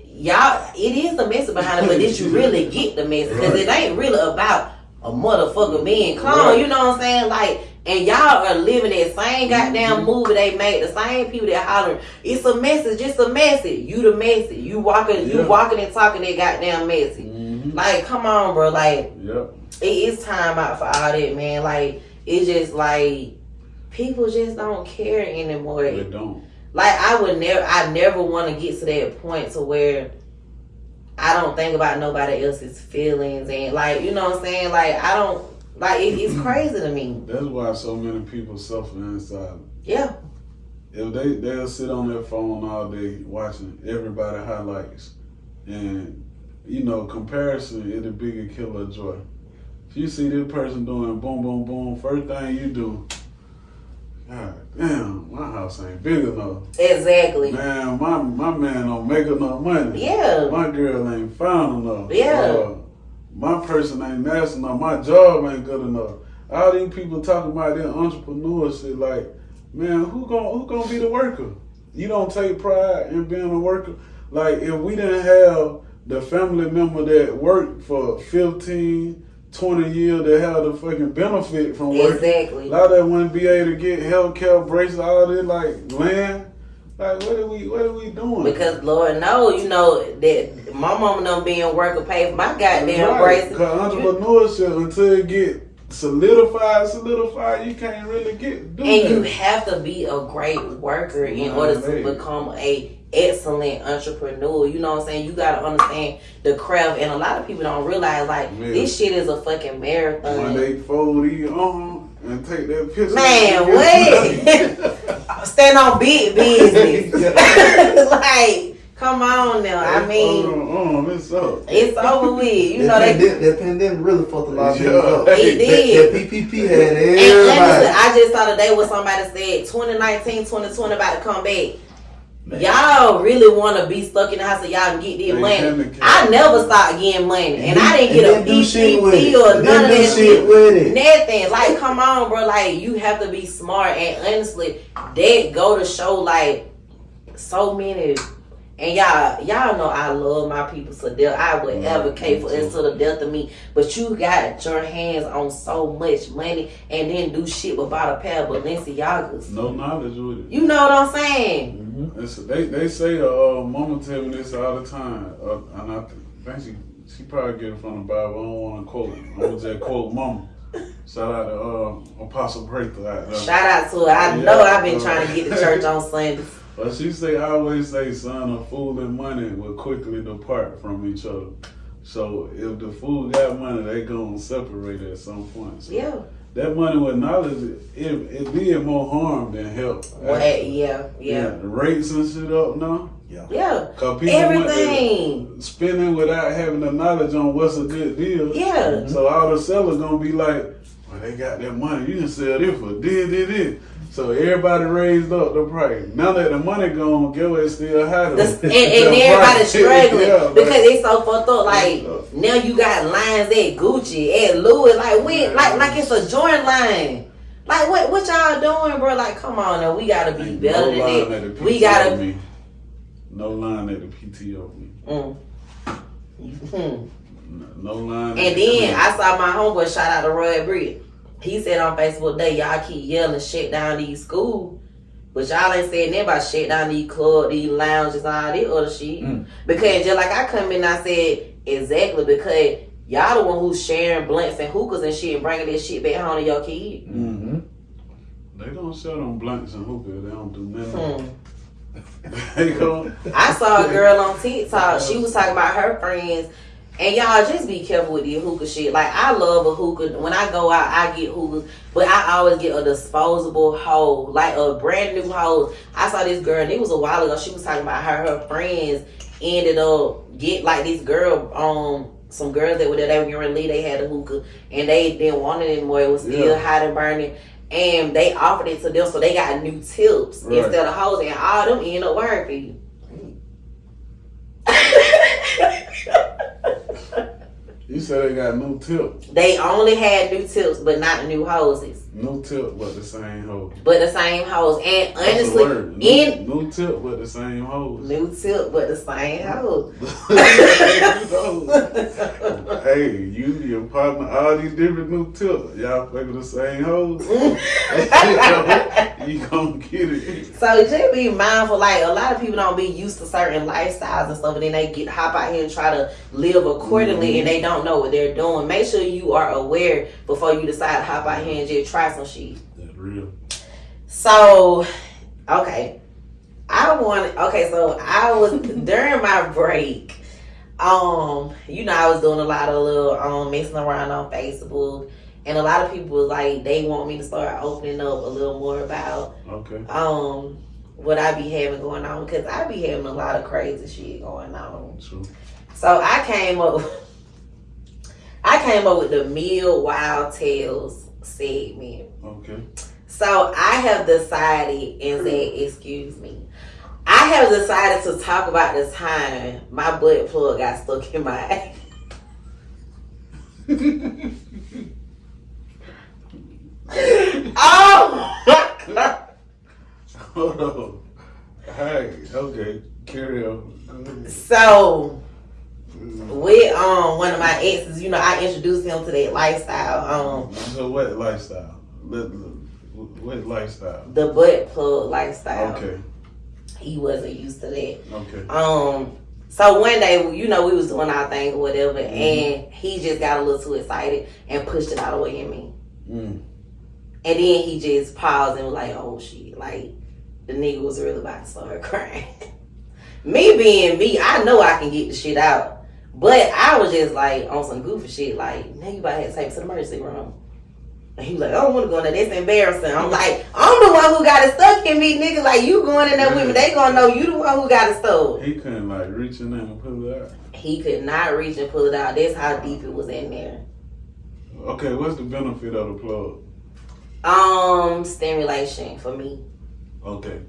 Y'all, it is a message behind it, but did you really get the message? Because it ain't really about a motherfucker being clone, you know what I'm saying? Like, and y'all are living that same goddamn movie they made, the same people that hollering, it's a message, it's a message. You the message. You walking and talking that goddamn message. Like, come on, bro. Like, it is time out for all that, man. Like, it's just like, people just don't care anymore. They don't. Like, I never want to get to that point to where I don't think about nobody else's feelings and, like, you know what I'm saying? Like, I don't, like, it's crazy to me. That's why so many people suffer inside. Yeah. If they'll sit on their phone all day watching everybody highlights, and you know, comparison is the bigger killer of joy. If you see this person doing boom, boom, boom, first thing you do, God damn, my house ain't big enough. Exactly. Man, my man don't make enough money. Yeah. My girl ain't found enough. Yeah. My person ain't nice enough. My job ain't good enough. All these people talking about their entrepreneurship, like, man, who gonna be the worker? You don't take pride in being a worker. Like, if we didn't have the family member that worked for 15, 20 years that have the fucking benefit from working. Exactly. A lot of that wouldn't be able to get health care, braces, all this, like land. Like, what are we doing? Because Lord knows, you know, that my mama done being worker pay for my goddamn braces. Because entrepreneurship, until it get solidified, you can't really do that. You have to be a great worker in order to become a excellent entrepreneur. You know what I'm saying? You gotta understand the craft, and a lot of people don't realize, like, this shit is a fucking marathon. When they fold these on and take that picture. Man, what? Stand on big business. Like, come on now. I mean, it's up. It's over with. You know that pandemic really fucked a lot of things up. It did. That PPP had everybody. And I just saw today what somebody said, 2019, 2020 about to come back. Man. Y'all really want to be stuck in the house so y'all can get this money. I never stopped getting money, and I didn't get a PPP or none of that shit with it. Nothing. Like, come on, bro. Like, you have to be smart, and honestly, that go to show, like, so many. And y'all know I love my people to death. I would advocate for us to the death of me. But you got your hands on so much money and then do shit but buy a pair of Balenciagas. No knowledge with it. You know what I'm saying? They say, mama tell me this all the time. And I think she probably get it from the Bible. I don't want to quote it. I'm going to just quote mama. Shout out to Apostle Breakthrough. Shout out to her. I know I've been trying to get to church on Sundays. But she always say, son, a fool and money will quickly depart from each other. So if the fool got money, they gonna separate at some point. So that money with knowledge, it did more harm than help. Yeah. The rates and shit up now. Yeah. Cause people everything spending without having the knowledge on what's a good deal. Yeah. So all the sellers gonna be like, well, they got that money. You can sell this for this. So everybody raised up the price. Now that the money gone, get what, it's still high. And everybody's struggling because it's so fucked up. Like, now you got lines at Gucci, at Louis, like when, like it's a joint line. Like what y'all doing, bro? Like, come on now, we gotta be better than that. We gotta no line at the PTO. No line. And then I saw my homeboy, shout out to Roy Britt. He said on Facebook that y'all keep yelling shut down these schools, but y'all ain't saying nothing about shut down these clubs, these lounges, all this other shit. Because just like I come in and I said exactly, because y'all the one who's sharing blunts and hookahs and shit and bringing this shit back home to your kid. They don't sell them blunts and hookahs. They don't do nothing. They go. I saw a girl on TikTok. She was talking about her friends. And y'all just be careful with the hookah shit. Like, I love a hookah. When I go out, I get hookahs. But I always get a disposable hole. Like a brand new hole. I saw this girl, and it was a while ago. She was talking about her friends ended up get like this girl, some girls that were there, they were getting ready to leave, they had a hookah. And they didn't want it anymore. It was still hot and burning. And they offered it to them, so they got new tips instead of hoes. And all them end up working. You said they got new tips. They only had new tips, but not new hoses. New tip, but the same hose. But the same hose. And honestly, new tip, but the same hose. New tip, but the same hose. Hey, you, your partner, all these different new tips. Y'all fucking the same hose. You gonna get it. So just be mindful. Like, a lot of people don't be used to certain lifestyles and stuff, and then they hop out here and try to live accordingly, and they don't know what they're doing. Make sure you are aware before you decide to hop out here and just try some shit. That's real. So, okay. So I was during my break, I was doing a lot of little messing around on Facebook, and a lot of people like they want me to start opening up a little more about what I be having going on, because I be having a lot of crazy shit going on. True. So I came up with the Mill Wild Tales segment. Okay. So I have decided, and say, excuse me, I have decided to talk about the time my butt plug got stuck in my ass. Oh my God. Hold on. Hey, okay, carry on. So with one of my exes, I introduced him to that lifestyle. So what lifestyle? What lifestyle? The butt plug lifestyle. Okay. He wasn't used to that. Okay. So one day, we was doing our thing or whatever, and he just got a little too excited and pushed it all the way in me. And then he just paused and was like, oh shit, like the nigga was really about to start crying. Me being me, I know I can get the shit out. But I was just like on some goofy shit, like, now you about to have to take me to the emergency room. And he was like, I don't want to go in there, that's embarrassing. I'm like, I'm the one who got it stuck in me, nigga. Like, you going in there with me, they gonna know you the one who got it stuck. He couldn't like reach in there and pull it out. He could not reach and pull it out. That's how deep it was in there. Okay, what's the benefit of the plug? Stimulation for me. Okay.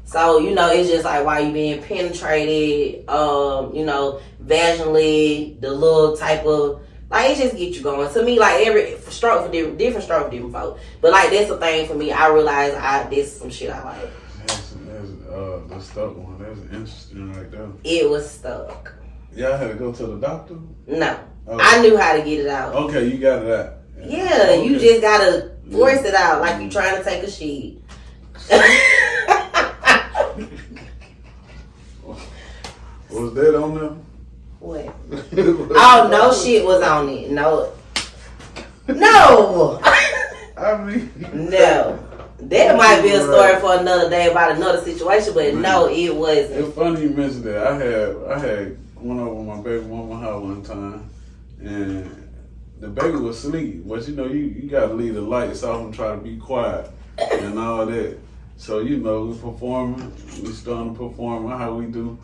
So, it's just like while you being penetrated, vaginally, the little type of, like, it just get you going. To me, like, every stroke for different stroke for different folks. But, like, that's the thing for me. I realized this is some shit I like. That's the stuck one. That's interesting right there. It was stuck. Y'all had to go to the doctor? No. Okay. I knew how to get it out. Okay, you got it out. Yeah, okay. You just gotta force it out like you trying to take a shit. Was that on there? What? Oh, no shit was on it. No. No. I mean. No. That might be a story for another day about another situation, but no, it wasn't. It's funny you mentioned that. I had went over my baby mama house one time, and the baby was asleep. But you gotta leave the lights off and try to be quiet and all that. So we performing, we starting to perform how we do.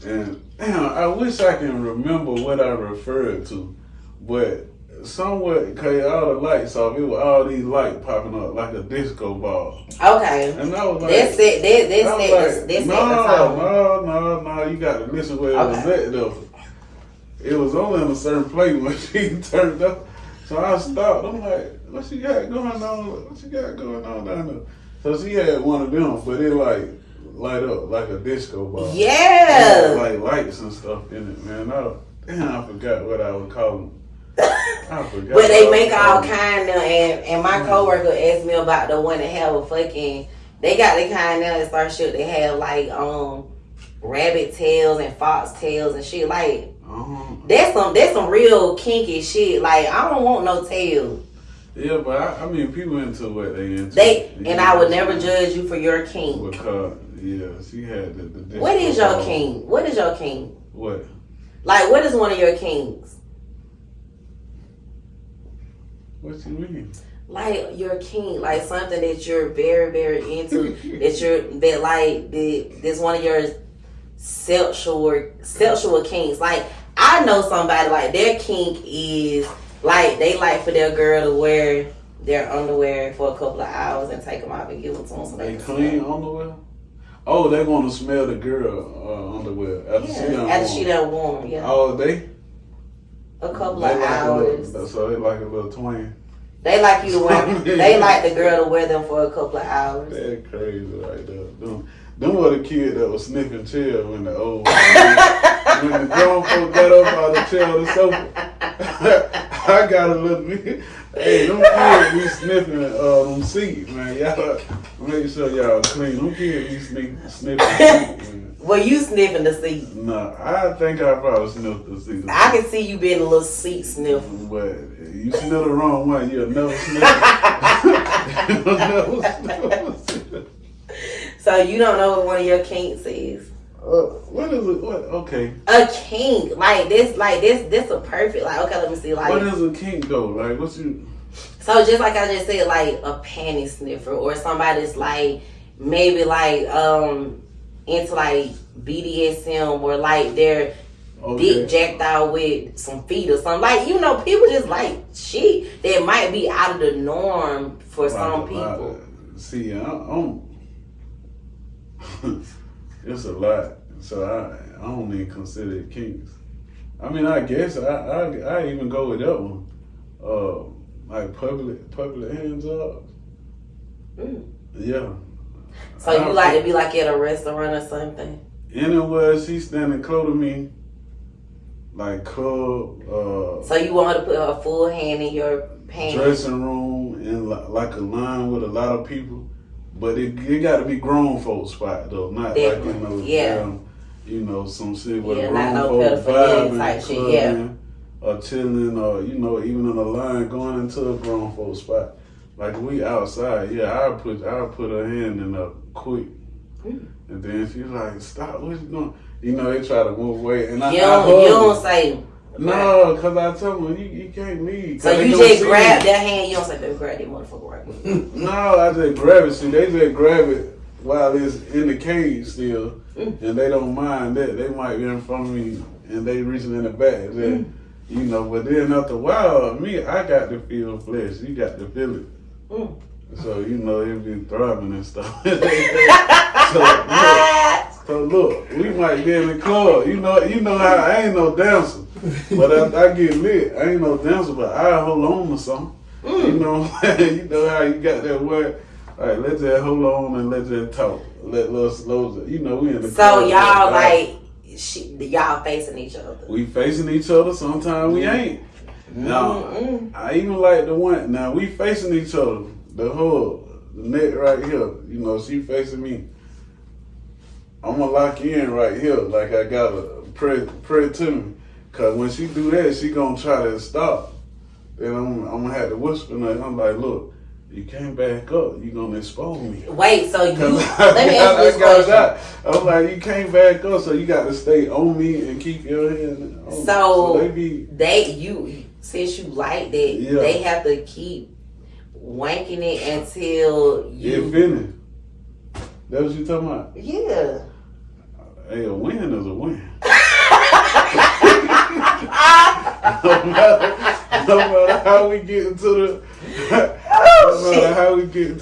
And damn, I wish I can remember what I referred to, but somewhat, cause all the lights off, it was all these lights popping up like a disco ball. Okay. And I was like, that's it. That's no, you got to listen where it was at though. It was only in a certain place when she turned up. So I stopped. I'm like, what she got going on? What she got going on down there? So she had one of them, but it light up like a disco ball. Yeah. Like lights and stuff in it, man. Damn, I forgot what I would call them. I forgot. But they make all kind of, and my coworker asked me about the one that have a fucking. They got the kind now that start shit. They have like rabbit tails and fox tails and shit. Like that's some real kinky shit. Like I don't want no tail. Yeah, but I mean, people into what they into. And I would never judge you for your kink. Because she had the What is your kink? What is your kink? What? Like, what is one of your kinks? What you mean? Like your kink, like something that you're very, very into. That's one of your sexual kinks. Like I know somebody like their kink is like they like for their girl to wear their underwear for a couple of hours and take them off and give them to them so they clean underwear. Oh, they're gonna smell the girl underwear after she done worn. Yeah. All day. A couple of hours. So they like a little twang. They like you to wear. They like the girl to wear them for a couple of hours. That's crazy right there. Them were the kid that was sniffing chair when the old when the grown folk got up out of the chair on the sofa. I got a little bit. Hey, them kids be sniffing them seats, man. Y'all make sure y'all clean. Them kids be sniffing seats, man. Were you sniffing the seat? No, I think I probably sniffed the seat. I can see you being a little seat sniffer. But you sniff the wrong one, you'll never sniff it. You'll never sniff it. So you don't know what one of your kinks is? What is it? What? Okay. A kink, like this a perfect. Like okay, let me see. Like what is a kink though? Like what's you? So just like I just said, like a panty sniffer or somebody that's like maybe like into like BDSM or like their dick jacked out with some feet or something. Like people just like shit that might be out of the norm for some people. See, I'm it's a lot, so I don't even consider it kinks. I mean, I guess I even go with that one. Like public hand jobs. Yeah. So you like to be like at a restaurant or something? Anywhere she standing close to me, like club. So you want her to put her full hand in your pants? Dressing room in like a line with a lot of people. But it got to be grown folks spot though, not like some shit with a grown folks vibing type shit, or chilling, or even in a line going into a grown folks spot. Like we outside, I'll put her hand in up quick, and then she's like, "Stop! What you doing?" They try to move away, and you don't say. No, because I tell them, you can't leave. So you just grab their hand, you don't say, baby, grab that motherfucker right quick. No, I just grab it. See, they just grab it while it's in the cage still, and they don't mind that. They might be in front of me, and they reaching in the back. But then after a while, I got to feel flesh. You got to feel it. So, it be throbbing and stuff. So look, we might be in the club. You know how I ain't no dancer, but I get lit. I ain't no dancer, but I hold on to something. You know how you got that word. All right, let's just hold on and let's just talk. Let us slow. We in the club. So y'all y'all facing each other. We facing each other. Sometimes we ain't. Now I even like the one. Now we facing each other. The neck right here. She facing me. I'm gonna lock you in right here, like I gotta pray to me, cause when she do that, she gonna try to stop. Then I'm gonna have to whisper, and I'm like, look, you can't back up, you gonna expose me. Wait, so let me ask you this question. I'm like, you can't back up, so you got to stay on me and keep your hand on me. So since you like that, they have to keep wanking it until you. It finished. That what you talking about? Yeah. Hey, a win is a win. no matter how we get into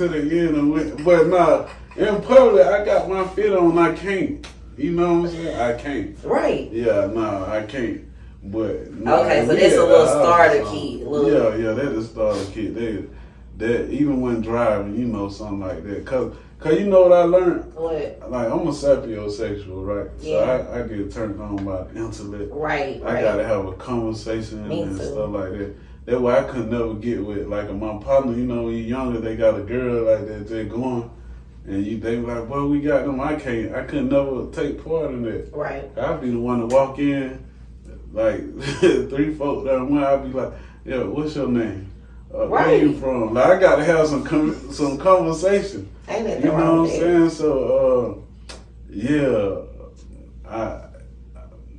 the end of win. But nah, in public, I got my feet on. I can't. You know what I'm saying? I can't. Right. Yeah, nah, I can't. But okay, so that's a little starter kit. Yeah, that is starter kit. that even when driving, you know, something like that. Cause you know what I learned? What? Like, I'm a sapiosexual, right? Yeah. So I get turned on by the intellect. Right. I gotta have a conversation and too. stuff like that. That's why I could never get with, like, my partner, you know, when you're younger, they got a girl like that, they're going, and they be like, well, we got them. I could never take part in that. Right. I'd be the one to walk in, like, 3 folk down one, I'd be like, yo, what's your name? Where you from? Like, I gotta have some conversation. Ain't nothing You know wrong what I'm with saying? So, yeah, I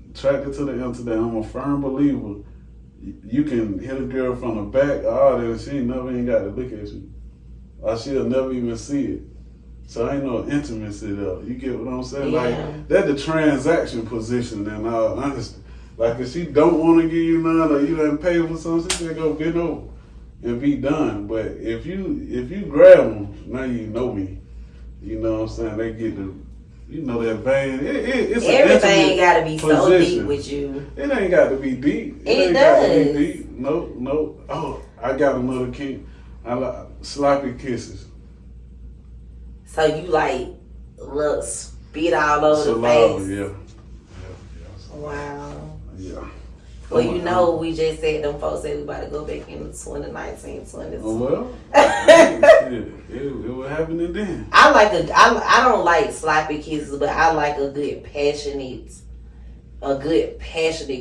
attracted to the internet. I'm a firm believer. You can hit a girl from the back, all that, and she never even got to look at you. Or she'll never even see it. So ain't no intimacy there. You get what I'm saying? Yeah. Like, that's the transaction position in all honesty. Like, if she don't want to give you none or you done pay for something, she said go bend over and be done. But if you grab them, now you know me. You know what I'm saying? They get the, you know, that vein. It's everything got to be position. so deep with you. It ain't got to be deep. It ain't does. got to be deep. No. Oh, I got another kink. I like sloppy kisses. So you like look spit all over Saliva, the face. yeah. Wow. Yeah. Well, you know, we just said them folks said we about to go back in 2019, 2020. Oh, well, it was happening then. I don't like sloppy kisses, but I like a good passionate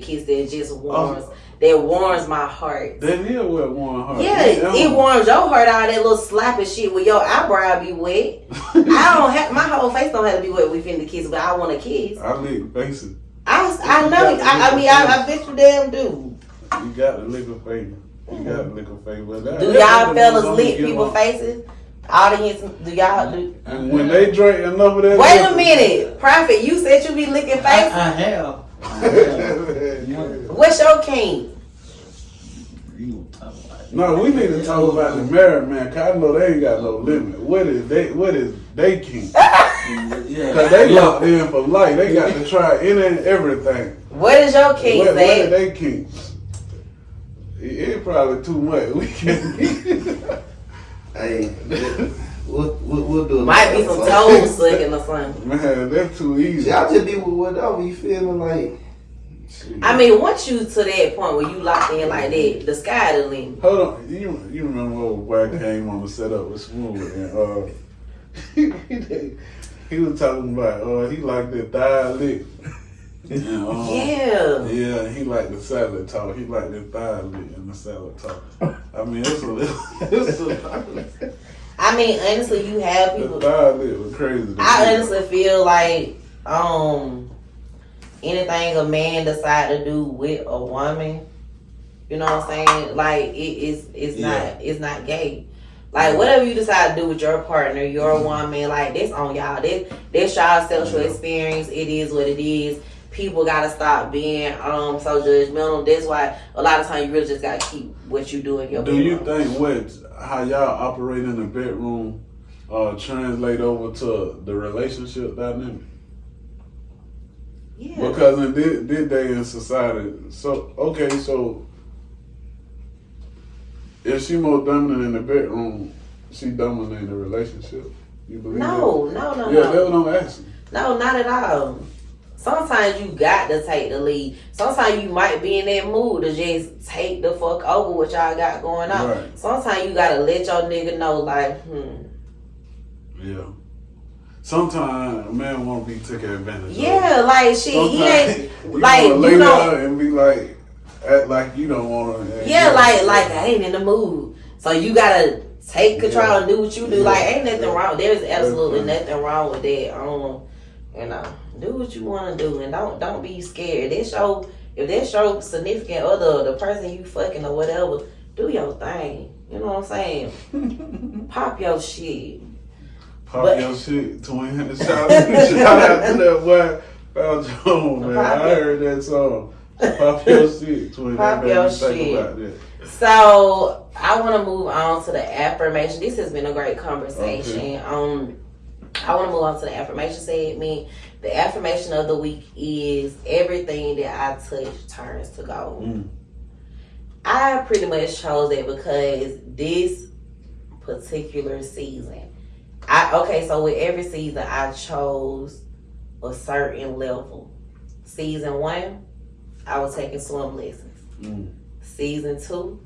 kiss that just warms my heart. That is what warm heart. Yeah, it warms your heart out. That little sloppy shit where your eyebrow be wet. My whole face don't have to be wet. We finna kiss, but I want to kiss. I lick faces. I know. I bet you damn do. You got to lick a face. You got to lick a face. But Do y'all fellas lick people's faces? Audience, do y'all do? And when they drink enough of that. Wait a minute, Prophet. You said you be licking faces. I have. What's your kink? No, we need to talk about the married man, cause I know they ain't got no limit. What is they kink? Cause they locked in for life. They got to try any and everything. What is your kink, What Zach? are they kinks? It's probably too much. We can. Hey, we'll do it. Might be some toe sucking or something. Man, that's too easy. Y'all just be with whatever you feeling like. I mean, once you to that point where you locked in like that, the sky the limit. Hold on, you remember old boy came on the setup with Smooth and he was talking about he liked that thigh lick. And, yeah, he liked the salad talk. He liked the thigh lick and the salad talk. I mean, it's a I mean, honestly, you have people. The thigh lick was crazy. I honestly feel like anything a man decide to do with a woman, you know what I'm saying? Like it's not gay. Like whatever you decide to do with your partner, your woman, like that's on y'all. That's y'all sexual experience. It is what it is. People gotta stop being so judgmental. That's why a lot of times you really just gotta keep what you do in your bedroom. Do you think how y'all operate in the bedroom translate over to the relationship dynamic? Yeah. Because in this day in society, so if she more dominant in the bedroom, she dominant in the relationship. You believe No. that? Yeah, that's what I'm asking. No, not at all. Sometimes you got to take the lead. Sometimes you might be in that mood to just take the fuck over what y'all got going on. Right. Sometimes you gotta let your nigga know, like, Yeah. Sometimes a man won't be taken advantage of. Yeah, like shit. He ain't you like wanna lay you know. down and be like, act like you don't want to. Yeah, like I ain't in the mood. So you gotta take control and do what you do. Like ain't nothing wrong. There's absolutely nothing wrong with that. You know, do what you want to do and don't be scared. If that's your significant other, the person you fucking or whatever, do your thing. You know what I'm saying? Pop your shit. Pop your shit, twin. Shout out to that boy, Val Jones, man. I heard that song. Pop your shit, twin. Pop your shit. About that. So I want to move on to the affirmation. This has been a great conversation. Okay. I want to move on to the affirmation segment. The affirmation of the week is everything that I touch turns to gold. I pretty much chose that because this particular season. So with every season, I chose a certain level. Season 1, I was taking swim lessons. Season 2,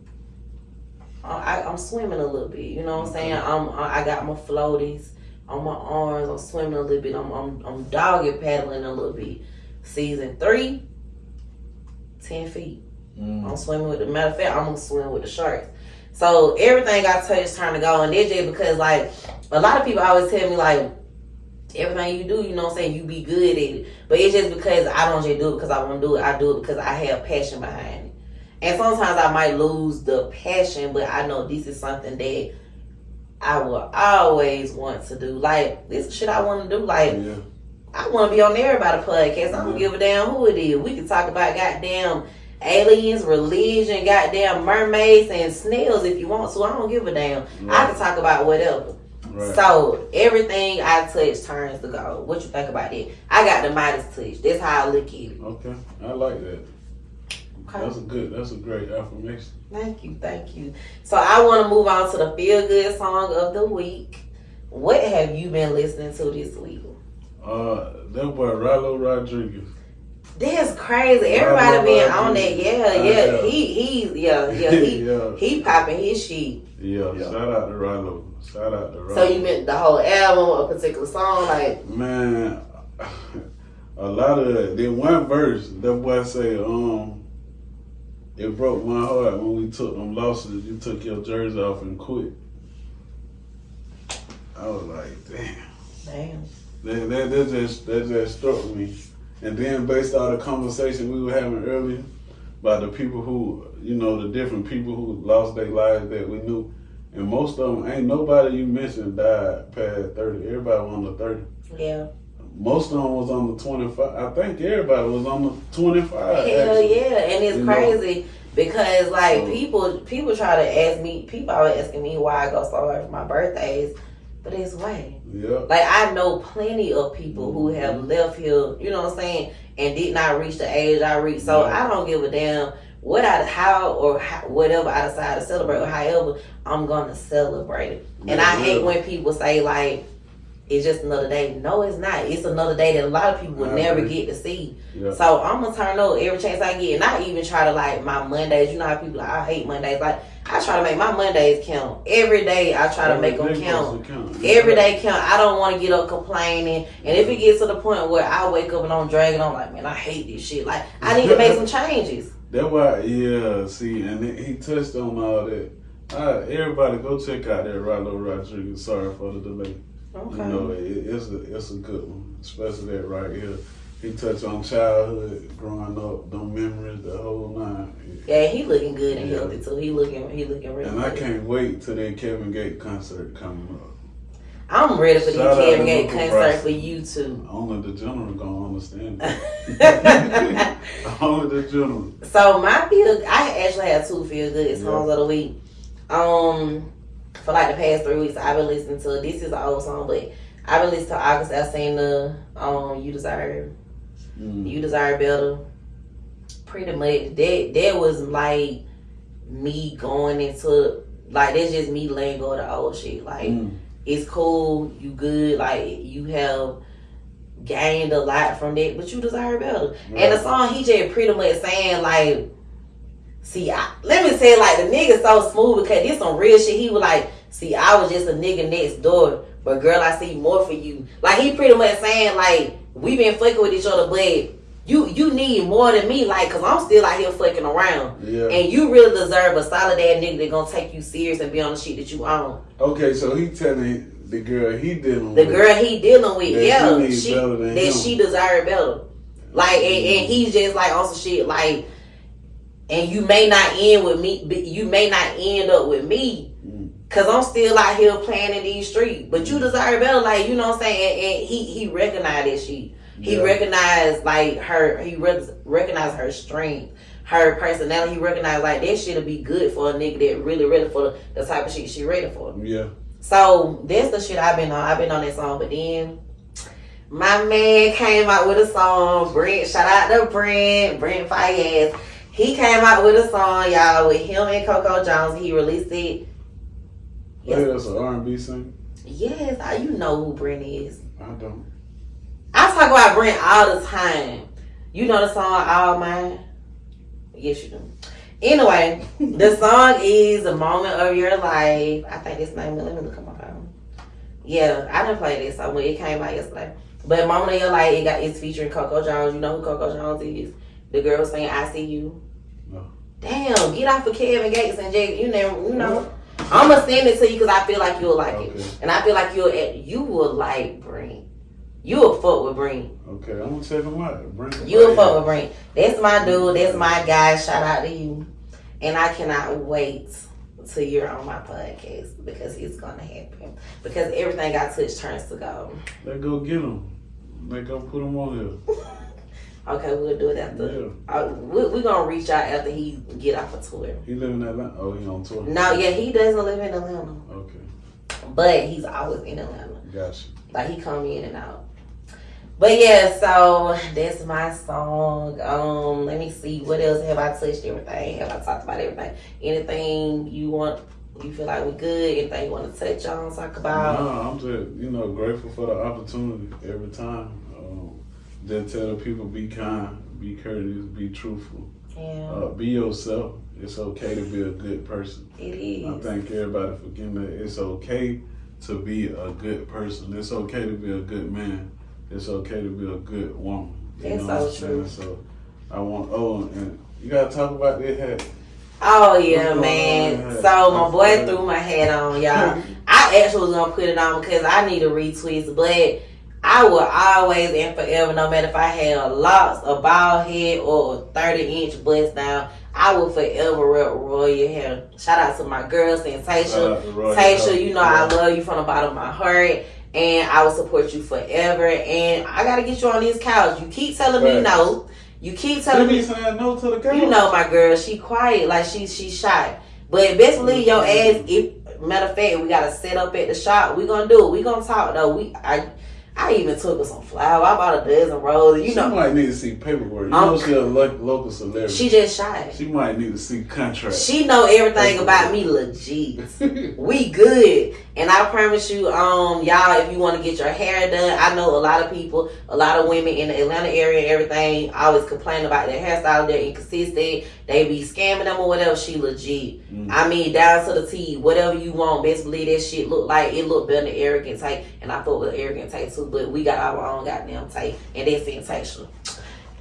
I'm swimming a little bit. You know what I'm saying? I got my floaties on my arms. I'm swimming a little bit. I'm doggy paddling a little bit. Season 3, 10 feet. I'm swimming with the matter of fact, I'm gonna swim with the sharks. So everything I touch turn to go, and that's just because like a lot of people always tell me like everything you do, you know what I'm saying, you be good at it. But it's just because I don't just do it because I want to do it. I do it because I have passion behind it. And sometimes I might lose the passion, but I know this is something that I will always want to do. Like, this is shit I want to do. Like, I want to be on everybody's podcast. I don't give a damn who it is. We can talk about goddamn aliens, religion, goddamn mermaids, and snails if you want to. I don't give a damn. I can talk about whatever. So, everything I touch turns to gold. What you think about that? I got the Midas touch. That's how I look at it. Okay. I like that. Okay. That's a great affirmation. Thank you. So I want to move on to the feel good song of the week. What have you been listening to this week? That boy Rilo Rodriguez. That's crazy. Everybody been on that. He popping his shit. Yeah. Shout out to Rilo. So you meant the whole album, a particular song, like? Man, a lot of that. Then one verse, that boy say, it broke my heart when we took them losses. You took your jersey off and quit. I was like, damn. That just struck me. And then based on the conversation we were having earlier about the people who, the different people who lost their lives that we knew, and most of them, ain't nobody you mentioned died past 30. Everybody was on the 30. Yeah. Most of them was on the 25. I think everybody was on the 25. Hell yeah, and it's crazy because like people try to ask me. People always asking me why I go so hard for my birthdays, but it's way. Yeah. Like I know plenty of people who have left here. You know what I'm saying, and did not reach the age I reached. So I don't give a damn whatever I decide to celebrate or however I'm gonna celebrate it. And I hate when people say like, it's just another day. No, it's not. It's another day that a lot of people will never get to see. Yeah. So I'm gonna turn up every chance I get, and I even try to like my Mondays. You know how people like, I hate Mondays. Like I try to make my Mondays count every day. I try to make them count. Every day count. I don't want to get up complaining. And if it gets to the point where I wake up and I'm dragging, I'm like, man, I hate this shit. Like I need to make some changes. That's why, see, and he touched on all that. Everybody go check out that Rilo Rodriguez. Sorry for the delay. Okay. It's a good one, especially that right here. He touched on childhood, growing up, them memories, the whole nine. Yeah, he looking good and healthy too. He looking really good. And I can't wait till that Kevin Gates concert coming up. I'm ready for the Kevin Gates concert for you too. Only the general gonna understand that. Only the general. So I actually have 2 feel good songs of the week. For like the past 3 weeks, I've been listening to, this is an old song, but I've been listening to August Alsina, You Deserve Better. Pretty much, that was like me going into, like that's just me letting go of the old shit. Like, it's cool, you good, like you have gained a lot from that, but you deserve better. Right. And the song, he just pretty much saying like, let me say it like the nigga so smooth because this some real shit. He was like, I was just a nigga next door, but girl, I see more for you. Like he pretty much saying like, we been fucking with each other, but you need more than me, like, cause I'm still out here fucking around. Yeah. And you really deserve a solid ass nigga that gonna take you serious and be on the shit that you own. Okay, so he telling the girl he dealing with. She deserve better. Like, and he's just like on some shit like, and you may not end with me, but you may not end up with me, cause I'm still out here playing in these streets. But you deserve better, like, you know what I'm saying? And he recognized that shit. He recognized like her. He recognized her strength, her personality. He recognized like that shit'll be good for a nigga that really ready for the type of shit she ready for. Yeah. So that's the shit I've been on. I've been on that song, but then my man came out with a song. Brent, shout out to Brent Fayez. He came out with a song, y'all, with him and Coco Jones. He released it Yeah, that's an R&B singer. Yes, you know who Brent is. I don't. I talk about Brent all the time. You know the song All Mine? Yes, you do. Anyway, the song is The Moment of Your Life. I think it's name. Let me look at my phone. Yeah, I didn't play this song when it came out yesterday. But Moment of Your Life, it's featuring Coco Jones. You know who Coco Jones is? The girl saying I See You. No. Damn, get off of Kevin Gates and Jake. You know. I'm gonna send it to you because I feel like you'll like it, and I feel like you will like Brent. You will fuck with Brent. Okay, I'm gonna check him out. Brent. You will fuck with Brent. That's my dude. That's my guy. Shout out to you, and I cannot wait till you're on my podcast because it's gonna happen. Because everything I touch turns to gold. Let's go get him. Let's go put him on here. Okay, we'll do it after. Yeah. We're gonna reach out after he get off a tour. He live in Atlanta? Oh, he on tour? No, yeah, he doesn't live in Atlanta. Okay. But he's always in Atlanta. Gotcha. Like he come in and out. But yeah, so that's my song. Let me see. What else have I touched everything? Have I talked about everything? Anything you feel like we good? Anything you want to touch on, talk about? No, I'm just, grateful for the opportunity every time. Just tell the people be kind, be courteous, be truthful. Yeah. Be yourself. It's okay to be a good person. It is. I thank everybody for getting that. It's okay to be a good person. It's okay to be a good man. It's okay to be a good woman. That's so true. So I want, and you gotta talk about their hat. Oh yeah, man. So my boy threw my hat on, y'all. I actually was gonna put it on because I need a retwist, but I will always and forever, no matter if I had locks, a bald head, or a 30-inch bust down, I will forever rep royal hair. Shout out to my girl, Tasha. Tasha, you know I love you from the bottom of my heart, and I will support you forever. And I gotta get you on this couch. You keep telling me no. You keep telling me saying no to the couch. You know my girl, she quiet, like she's shy. But best believe your ass. If matter of fact, we gotta set up at the shop. We gonna do it. We gonna talk though. I even took her some flowers. I bought a dozen roses. You know, she might need to see paperwork. You know she's a local celebrity. She just shy. She might need to see contracts. She know everything about me legit. We good. And I promise you, y'all, if you want to get your hair done, I know a lot of people, a lot of women in the Atlanta area and everything always complain about their hairstyle. They're inconsistent. They be scamming them or whatever. She legit. I mean, down to the T. Whatever you want. Best believe that shit look better than Arrogant Tape. And I thought with Arrogant Tape too. But we got our own goddamn tape. And that's Tasha.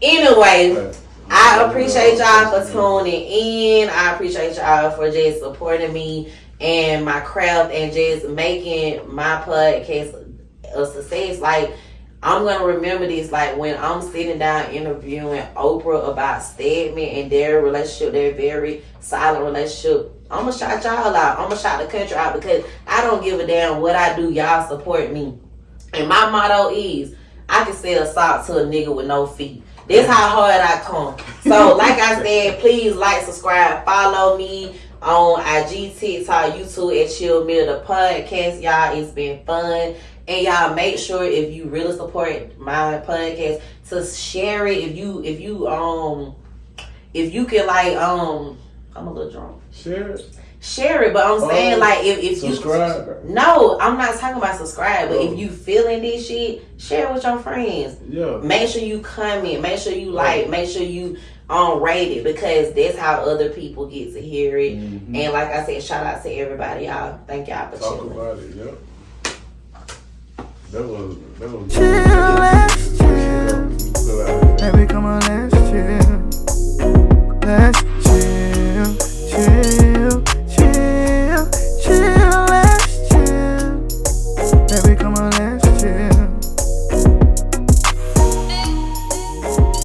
Anyway, I appreciate y'all for tuning in. I appreciate y'all for just supporting me and my craft and just making my podcast a success. Like, I'm gonna remember this, like when I'm sitting down interviewing Oprah about Stedman and their relationship, their very silent relationship. I'm gonna shout y'all out. I'm gonna shout the country out because I don't give a damn what I do. Y'all support me. And my motto is, I can sell salt to a nigga with no feet. That's how hard I come. So, like I said, please like, subscribe, follow me on IG, TikTok, YouTube at Chill Meal the podcast. Y'all, it's been fun. And y'all make sure if you really support my podcast to share it. If you can like I'm a little drunk. Share it, but I'm saying like if subscribe. You no, I'm not talking about subscribe, but if you feeling this shit, share it with your friends. Yeah. Make sure you comment, make sure you like, make sure you rate it because that's how other people get to hear it. Mm-hmm. And like I said, shout out to everybody, y'all. Thank y'all for talk chilling. About it, yep. That was chill, let's chill. Baby, come on, let's chill. Let's